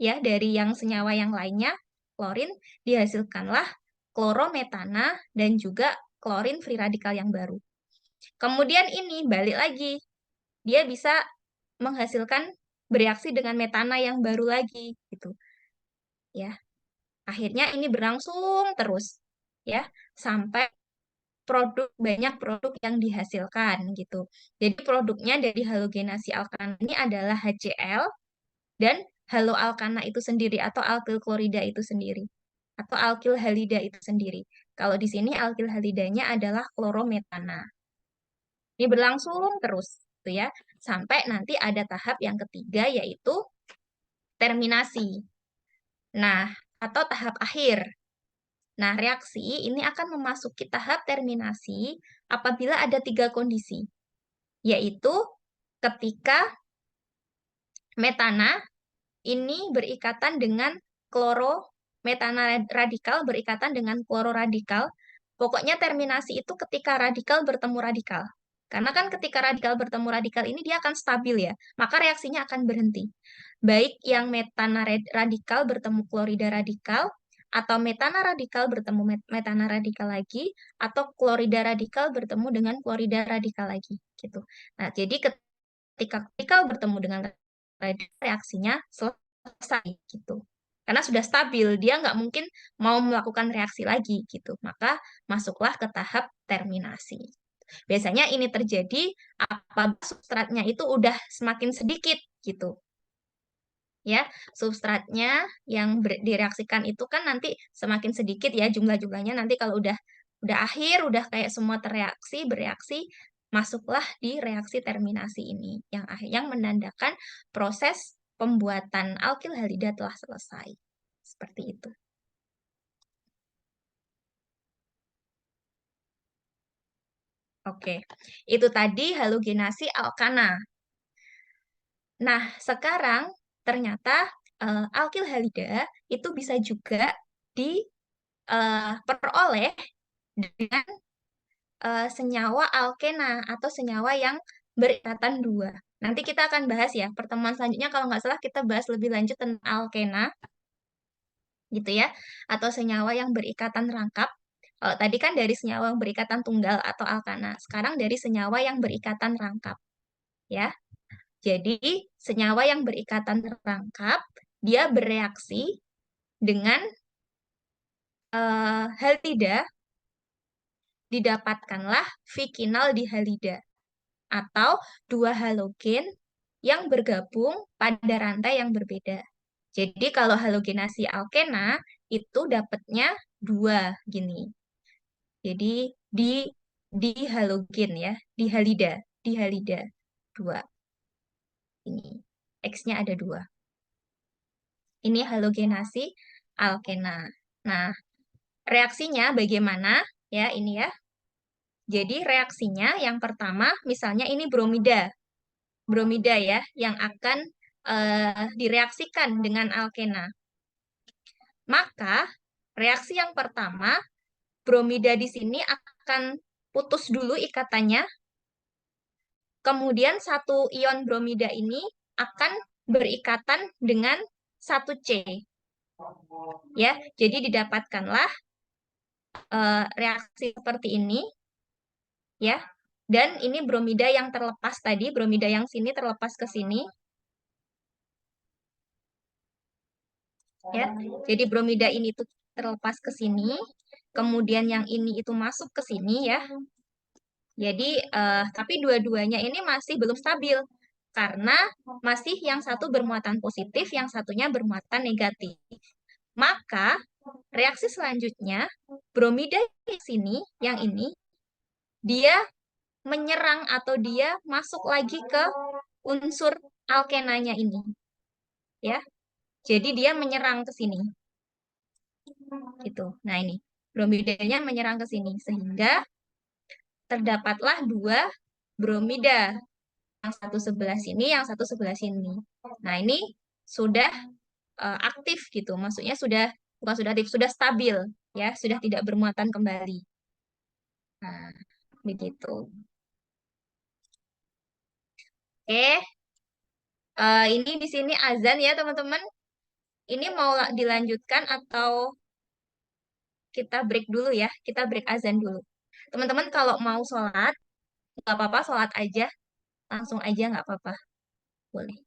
S1: ya dari yang senyawa yang lainnya, klorin dihasilkanlah klorometana dan juga klorin free radikal yang baru. Kemudian ini balik lagi, dia bisa menghasilkan bereaksi dengan metana yang baru lagi gitu. Ya. Akhirnya ini berlangsung terus ya sampai banyak produk yang dihasilkan gitu. Jadi produknya dari halogenasi alkana ini adalah HCl dan haloalkana itu sendiri atau alkyl klorida itu sendiri atau alkyl halida itu sendiri. Kalau di sini alkyl halidanya adalah klorometana. Ini berlangsung terus gitu ya sampai nanti ada tahap yang ketiga yaitu terminasi. Nah, atau tahap akhir. Nah, reaksi ini akan memasuki tahap terminasi apabila ada 3 kondisi, yaitu ketika metana ini berikatan dengan metana radikal berikatan dengan klororadikal. Pokoknya terminasi itu ketika radikal bertemu radikal. Karena kan ketika radikal bertemu radikal ini dia akan stabil ya, maka reaksinya akan berhenti. Baik yang metana radikal bertemu klorida radikal, atau metana radikal bertemu metana radikal lagi, atau klorida radikal bertemu dengan klorida radikal lagi, gitu. Nah, jadi ketika radikal bertemu dengan radikal, reaksinya selesai, gitu. Karena sudah stabil, dia nggak mungkin mau melakukan reaksi lagi, gitu. Maka masuklah ke tahap terminasi. Biasanya ini terjadi apabila substratnya itu udah semakin sedikit, gitu ya substratnya yang direaksikan itu kan nanti semakin sedikit ya jumlah-jumlahnya nanti kalau udah akhir udah kayak semua bereaksi masuklah di reaksi terminasi ini yang menandakan proses pembuatan alkyl halida telah selesai seperti itu. Oke, itu tadi halogenasi alkana. Nah, sekarang ternyata alkyl halida itu bisa juga diperoleh dengan senyawa alkena atau senyawa yang berikatan dua. Nanti kita akan bahas ya, pertemuan selanjutnya kalau nggak salah kita bahas lebih lanjut tentang alkena, gitu ya, atau senyawa yang berikatan rangkap. Kalau tadi kan dari senyawa yang berikatan tunggal atau alkana, sekarang dari senyawa yang berikatan rangkap, ya. Jadi, senyawa yang berikatan rangkap, dia bereaksi dengan halida, didapatkanlah vikinaldihalida, atau dua halogen yang bergabung pada rantai yang berbeda. Jadi, kalau halogenasi alkena, itu dapatnya dua, gini. Jadi, di halogen ya, dihalida, dua. Ini, X-nya ada dua. Ini halogenasi alkena. Nah, reaksinya bagaimana? Ya, ini ya. Jadi reaksinya yang pertama, misalnya ini bromida. Bromida ya, yang akan direaksikan dengan alkena. Maka, reaksi yang pertama, bromida di sini akan putus dulu ikatannya. Kemudian satu ion bromida ini akan berikatan dengan satu C. Ya, jadi didapatkanlah reaksi seperti ini, ya. Dan ini bromida yang terlepas tadi, bromida yang sini terlepas ke sini, ya. Jadi bromida ini tuh terlepas ke sini, kemudian yang ini itu masuk ke sini, ya. Jadi, tapi dua-duanya ini masih belum stabil karena masih yang satu bermuatan positif, yang satunya bermuatan negatif. Maka reaksi selanjutnya, bromida di sini, yang ini, dia menyerang atau dia masuk lagi ke unsur alkenanya ini. Ya. Jadi dia menyerang ke sini. Gitu. Nah, ini bromidanya menyerang ke sini sehingga terdapatlah dua bromida. Yang satu sebelah sini, yang satu sebelah sini. Nah, ini sudah aktif gitu. Maksudnya bukan sudah aktif, sudah stabil ya, sudah tidak bermuatan kembali. Nah, begitu. Oke, ini di sini azan ya, teman-teman. Ini mau dilanjutkan atau kita break dulu ya? Kita break azan dulu. Teman-teman kalau mau sholat, nggak apa-apa, sholat aja. Langsung aja nggak apa-apa. Boleh.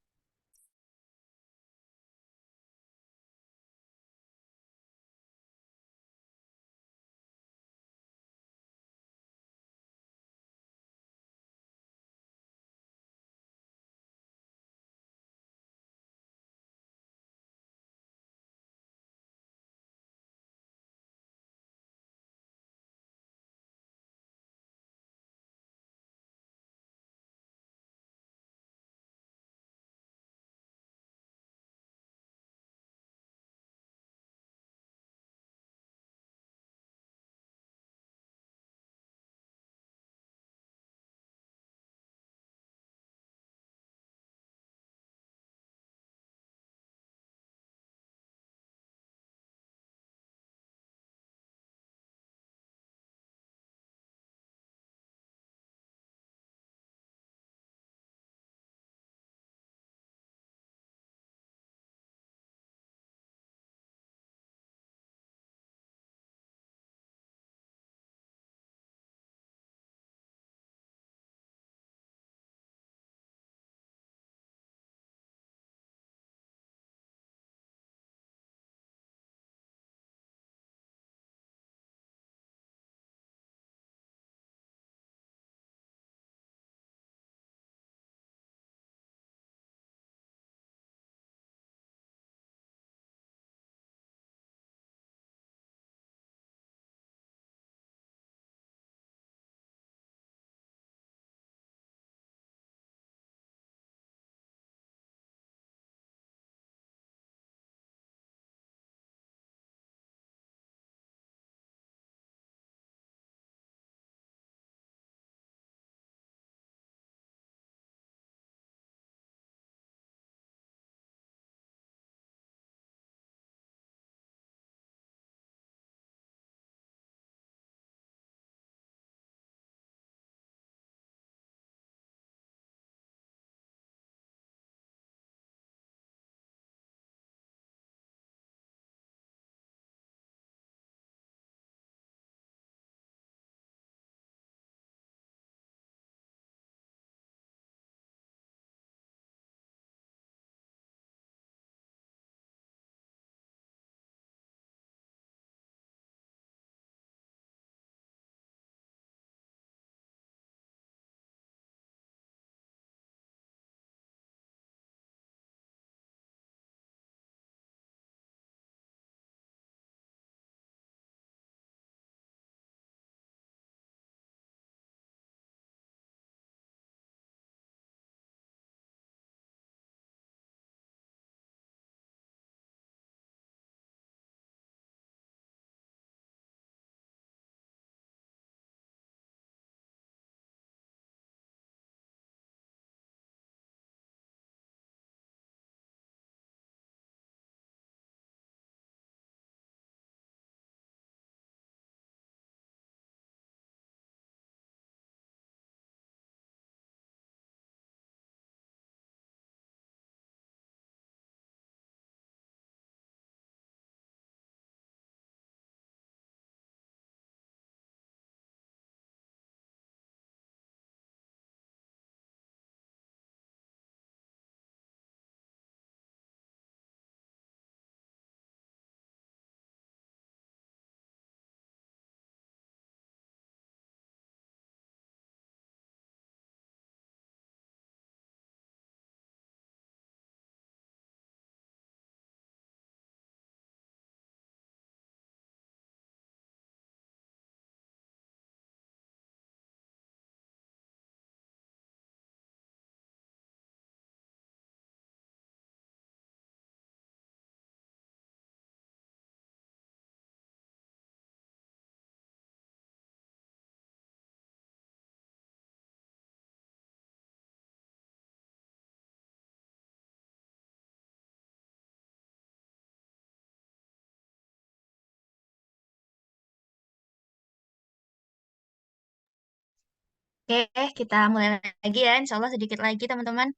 S1: Oke, kita mulai lagi ya. Insya Allah sedikit lagi teman-teman.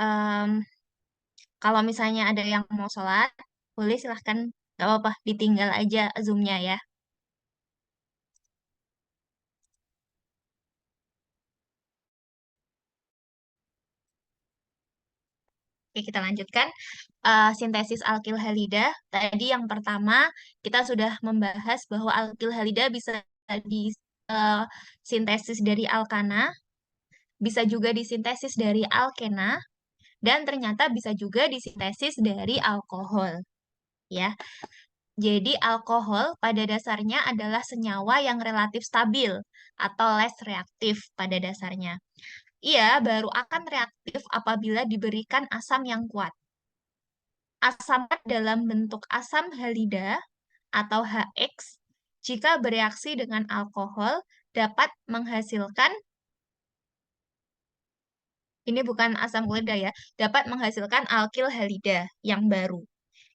S1: Em, Kalau misalnya ada yang mau sholat, boleh silahkan, gak apa-apa, ditinggal aja Zoom-nya ya. Oke, kita lanjutkan. Sintesis alkil halida. Tadi yang pertama, kita sudah membahas bahwa alkil halida bisa disintesis dari alkana, bisa juga disintesis dari alkena, dan ternyata bisa juga disintesis dari alkohol. Ya, jadi alkohol pada dasarnya adalah senyawa yang relatif stabil atau less reaktif pada dasarnya. Ia baru akan reaktif apabila diberikan asam yang kuat. Asam dalam bentuk asam halida atau HX jika bereaksi dengan alkohol dapat menghasilkan, ini bukan asam klorida ya, dapat menghasilkan alkil halida yang baru.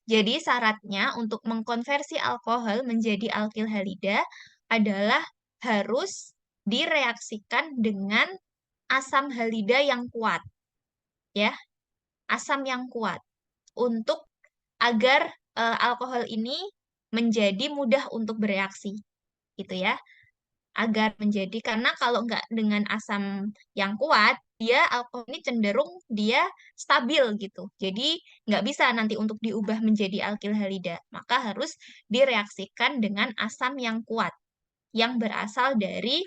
S1: Jadi syaratnya untuk mengkonversi alkohol menjadi alkil halida adalah harus direaksikan dengan asam halida yang kuat, ya, asam yang kuat untuk agar alkohol ini menjadi mudah untuk bereaksi, gitu ya. Agar menjadi, karena kalau nggak dengan asam yang kuat, dia alkohol ini cenderung dia stabil gitu. Jadi nggak bisa nanti untuk diubah menjadi alkil halida. Maka harus direaksikan dengan asam yang kuat, yang berasal dari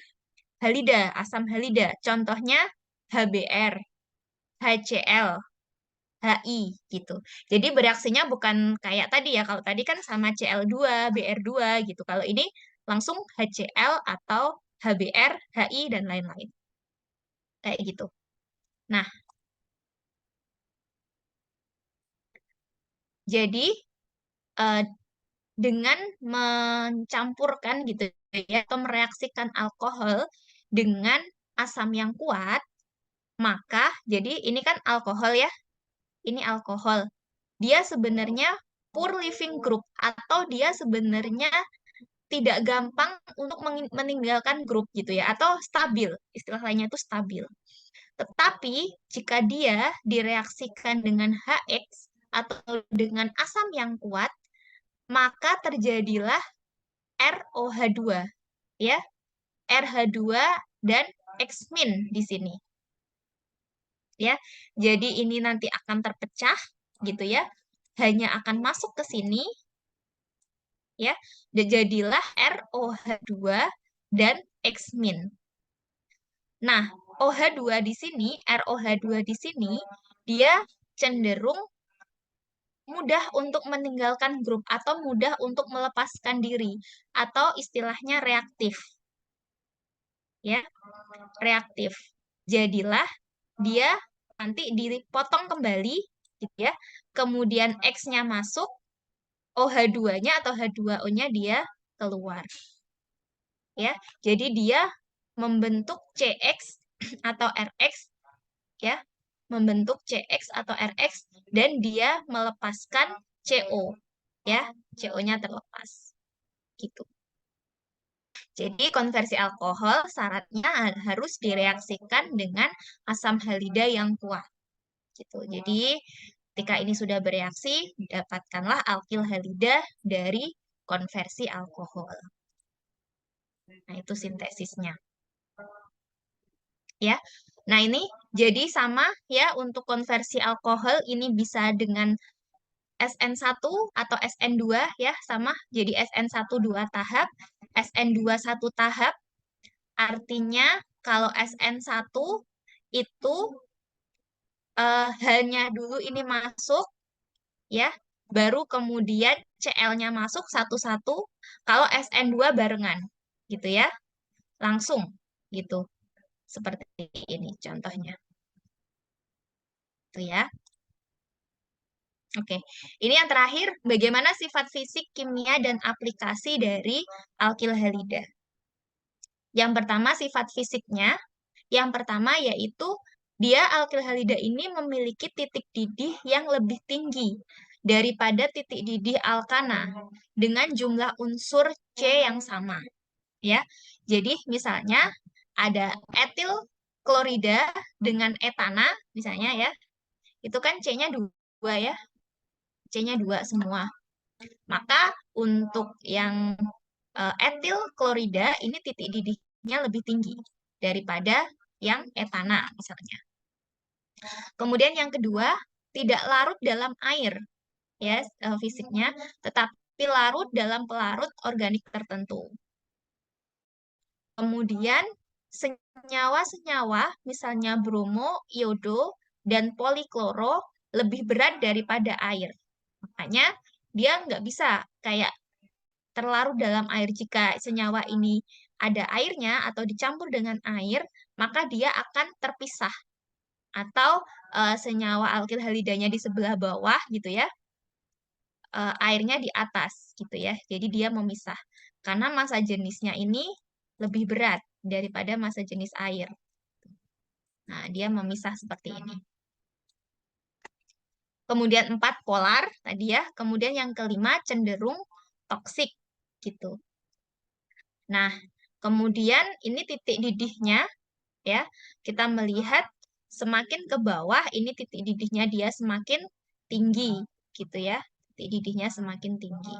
S1: halida, asam halida. Contohnya HBr, HCl, HI gitu. Jadi bereaksinya bukan kayak tadi ya. Kalau tadi kan sama Cl2, Br2 gitu. Kalau ini langsung HCl atau HBr, HI dan lain-lain. Kayak gitu. Nah, jadi eh, dengan mencampurkan gitu ya atau mereaksikan alkohol dengan asam yang kuat, maka jadi ini kan alkohol ya. Ini alkohol. Dia sebenarnya poor living group atau dia sebenarnya tidak gampang untuk meninggalkan grup gitu ya, atau stabil, istilah lainnya itu stabil. Tetapi jika dia direaksikan dengan HX atau dengan asam yang kuat, maka terjadilah ROH2 ya, RH2 dan X- di sini ya. Jadi ini nanti akan terpecah gitu ya. Hanya akan masuk ke sini ya. Jadilah ROH2 dan X-. Nah, OH2 di sini, ROH2 di sini, dia cenderung mudah untuk meninggalkan grup atau mudah untuk melepaskan diri atau istilahnya reaktif. Ya, reaktif. Jadilah dia nanti dipotong kembali gitu ya. Kemudian X-nya masuk, OH2-nya atau H2O-nya dia keluar. Ya, jadi dia membentuk CX atau RX ya, membentuk CX atau RX dan dia melepaskan CO ya, CO-nya terlepas gitu. Jadi konversi alkohol syaratnya harus direaksikan dengan asam halida yang kuat gitu. Jadi ketika ini sudah bereaksi, dapatkanlah alkil halida dari konversi alkohol. Nah, itu sintesisnya. Ya. Nah, ini jadi sama ya untuk konversi alkohol ini bisa dengan SN1 atau SN2 ya, sama. Jadi SN1 2 tahap, SN2 1 tahap. Artinya kalau SN1 itu hanya dulu ini masuk ya, baru kemudian Cl-nya masuk satu-satu. Kalau SN2 barengan gitu ya. Langsung gitu. Seperti ini contohnya. Tuh ya. Oke, ini yang terakhir, bagaimana sifat fisik, kimia, dan aplikasi dari alkil halida. Yang pertama, sifat fisiknya. Yang pertama yaitu dia alkil halida ini memiliki titik didih yang lebih tinggi daripada titik didih alkana dengan jumlah unsur C yang sama. Ya, jadi misalnya ada etil klorida dengan etana misalnya ya. Itu kan C-nya 2 ya. C-nya 2 semua. Maka untuk yang etil klorida ini titik didihnya lebih tinggi daripada yang etana misalnya. Kemudian yang kedua, tidak larut dalam air ya fisiknya, tetapi larut dalam pelarut organik tertentu. Kemudian senyawa-senyawa misalnya bromo, iodo, dan polikloro lebih berat daripada air. Makanya dia nggak bisa kayak terlarut dalam air. Jika senyawa ini ada airnya atau dicampur dengan air, maka dia akan terpisah. Atau senyawa alkil halidanya di sebelah bawah gitu ya, airnya di atas gitu ya. Jadi dia memisah. Karena massa jenisnya ini lebih berat daripada massa jenis air. Nah, dia memisah seperti ini. Kemudian 4 polar tadi ya. Kemudian yang kelima cenderung toksik gitu. Nah, kemudian ini titik didihnya ya. Kita melihat semakin ke bawah ini titik didihnya dia semakin tinggi gitu ya. Titik didihnya semakin tinggi.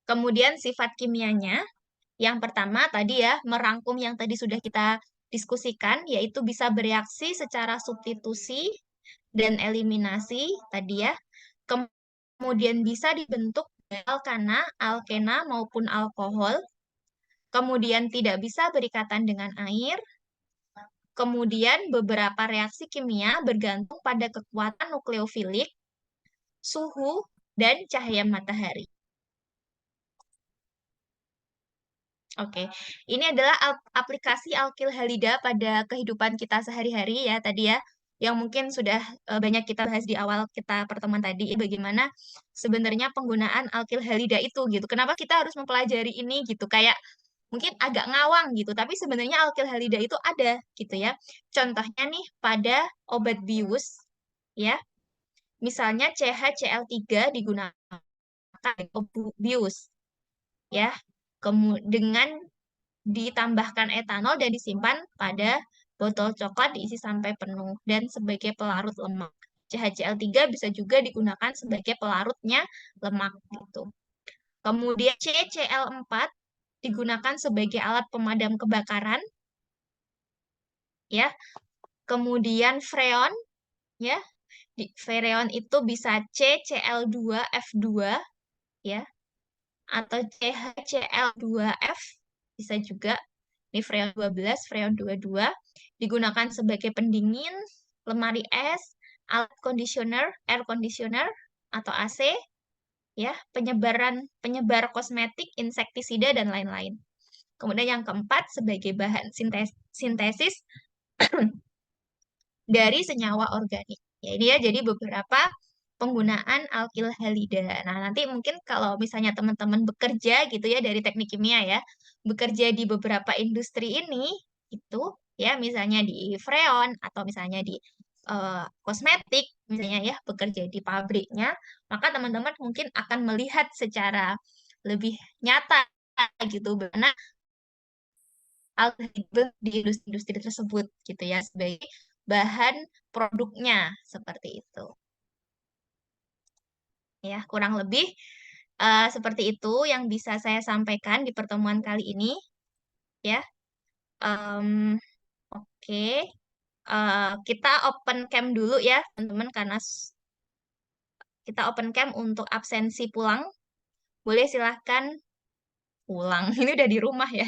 S1: Kemudian sifat kimianya, yang pertama tadi ya, merangkum yang tadi sudah kita diskusikan, yaitu bisa bereaksi secara substitusi dan eliminasi tadi ya. Kemudian bisa dibentuk alkana, alkena maupun alkohol. Kemudian tidak bisa berikatan dengan air. Kemudian beberapa reaksi kimia bergantung pada kekuatan nukleofilik, suhu, dan cahaya matahari. Oke, ini adalah aplikasi alkil halida pada kehidupan kita sehari-hari ya tadi ya, yang mungkin sudah banyak kita bahas di awal kita pertemuan tadi, bagaimana sebenarnya penggunaan alkil halida itu gitu. Kenapa kita harus mempelajari ini gitu? Kayak mungkin agak ngawang gitu, tapi sebenarnya alkil halida itu ada gitu ya. Contohnya nih pada obat bius ya, misalnya CHCl3 digunakan untuk bius ya. Dengan ditambahkan etanol dan disimpan pada botol coklat diisi sampai penuh dan sebagai pelarut lemak. CHCl3 bisa juga digunakan sebagai pelarutnya lemak gitu. Kemudian CCl4 digunakan sebagai alat pemadam kebakaran ya. Kemudian freon ya. Freon itu bisa CCl2F2 ya atau CHCl2F bisa juga. Ini freon 12, freon 22 digunakan sebagai pendingin, lemari es, alat conditioner, air conditioner atau AC, ya, penyebar kosmetik, insektisida dan lain-lain. Kemudian yang keempat sebagai bahan sintesis dari senyawa organik. Ya, ini ya jadi beberapa penggunaan alkil halida. Nah, nanti mungkin kalau misalnya teman-teman bekerja gitu ya dari teknik kimia ya, bekerja di beberapa industri ini itu ya misalnya di freon atau misalnya di kosmetik misalnya ya bekerja di pabriknya, maka teman-teman mungkin akan melihat secara lebih nyata gitu bagaimana alkil halida di industri tersebut gitu ya sebagai bahan produknya seperti itu. Ya, kurang lebih seperti itu yang bisa saya sampaikan di pertemuan kali ini. Ya, Em, oke. Kita open cam dulu ya, teman-teman, karena kita open cam untuk absensi pulang. Boleh silahkan pulang. Ini udah di rumah ya.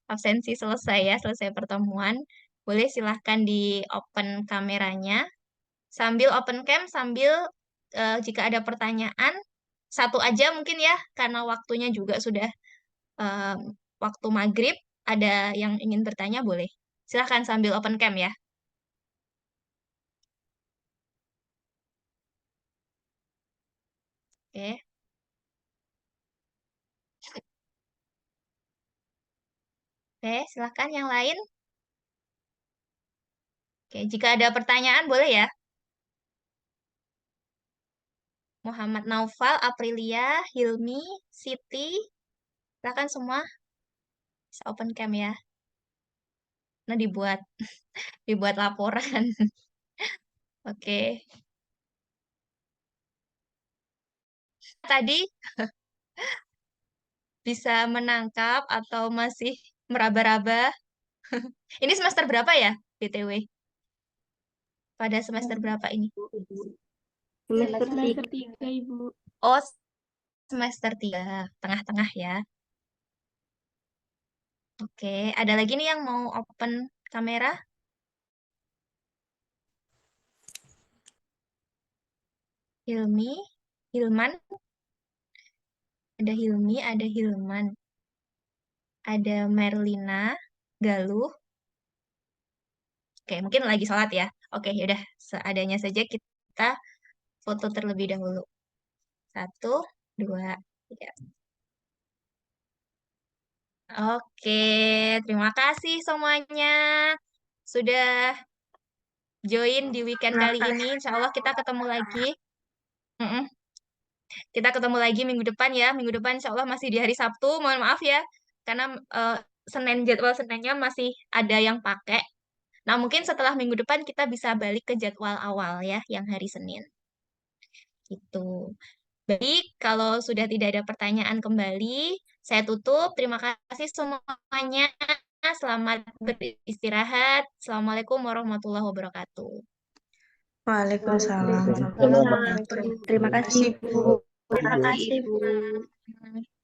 S1: Absensi selesai ya, selesai pertemuan. Boleh silahkan di open kameranya. Sambil open cam, sambil jika ada pertanyaan, satu aja mungkin ya, karena waktunya juga sudah eh, waktu maghrib, ada yang ingin bertanya boleh. Silahkan sambil open cam ya. Oke, oke, silahkan yang lain. Oke, jika ada pertanyaan boleh ya. Muhammad Naufal, Aprilia, Hilmi, Siti, silahkan semua. Bisa open cam ya. Nah, dibuat laporan. Oke. Tadi bisa menangkap atau masih meraba-raba? Ini semester berapa ya, BTW? Pada semester berapa ini?
S2: Semester
S4: Semester
S2: 3.
S4: 3, Ibu.
S1: Oh, semester 3, tengah-tengah ya. Oke, ada lagi nih yang mau open kamera? Hilmi, Hilman, ada Hilmi, ada Hilman, ada Merlina, Galuh. Oke, mungkin lagi sholat ya. Oke, yaudah, seadanya saja kita foto terlebih dahulu. 1, 2, 3. Oke, terima kasih semuanya sudah join di weekend kali ini. Insya Allah kita ketemu lagi. Mm-mm. Kita ketemu lagi minggu depan ya. Minggu depan insya Allah masih di hari Sabtu. Mohon maaf ya, karena jadwal Seninnya masih ada yang pakai. Nah, mungkin setelah minggu depan kita bisa balik ke jadwal awal ya, yang hari Senin. Gitu. Baik, kalau sudah tidak ada pertanyaan kembali, saya tutup. Terima kasih semuanya. Selamat beristirahat. Assalamualaikum warahmatullahi wabarakatuh.
S5: Waalaikumsalam
S2: Waalaikumsalam
S5: warahmatullahi wabarakatuh.
S2: warahmatullahi
S5: Terima kasih, Bu.
S2: wabarakatuh.
S1: Terima
S2: Terima
S1: kasih,
S2: kasih, Bu.
S1: Bu.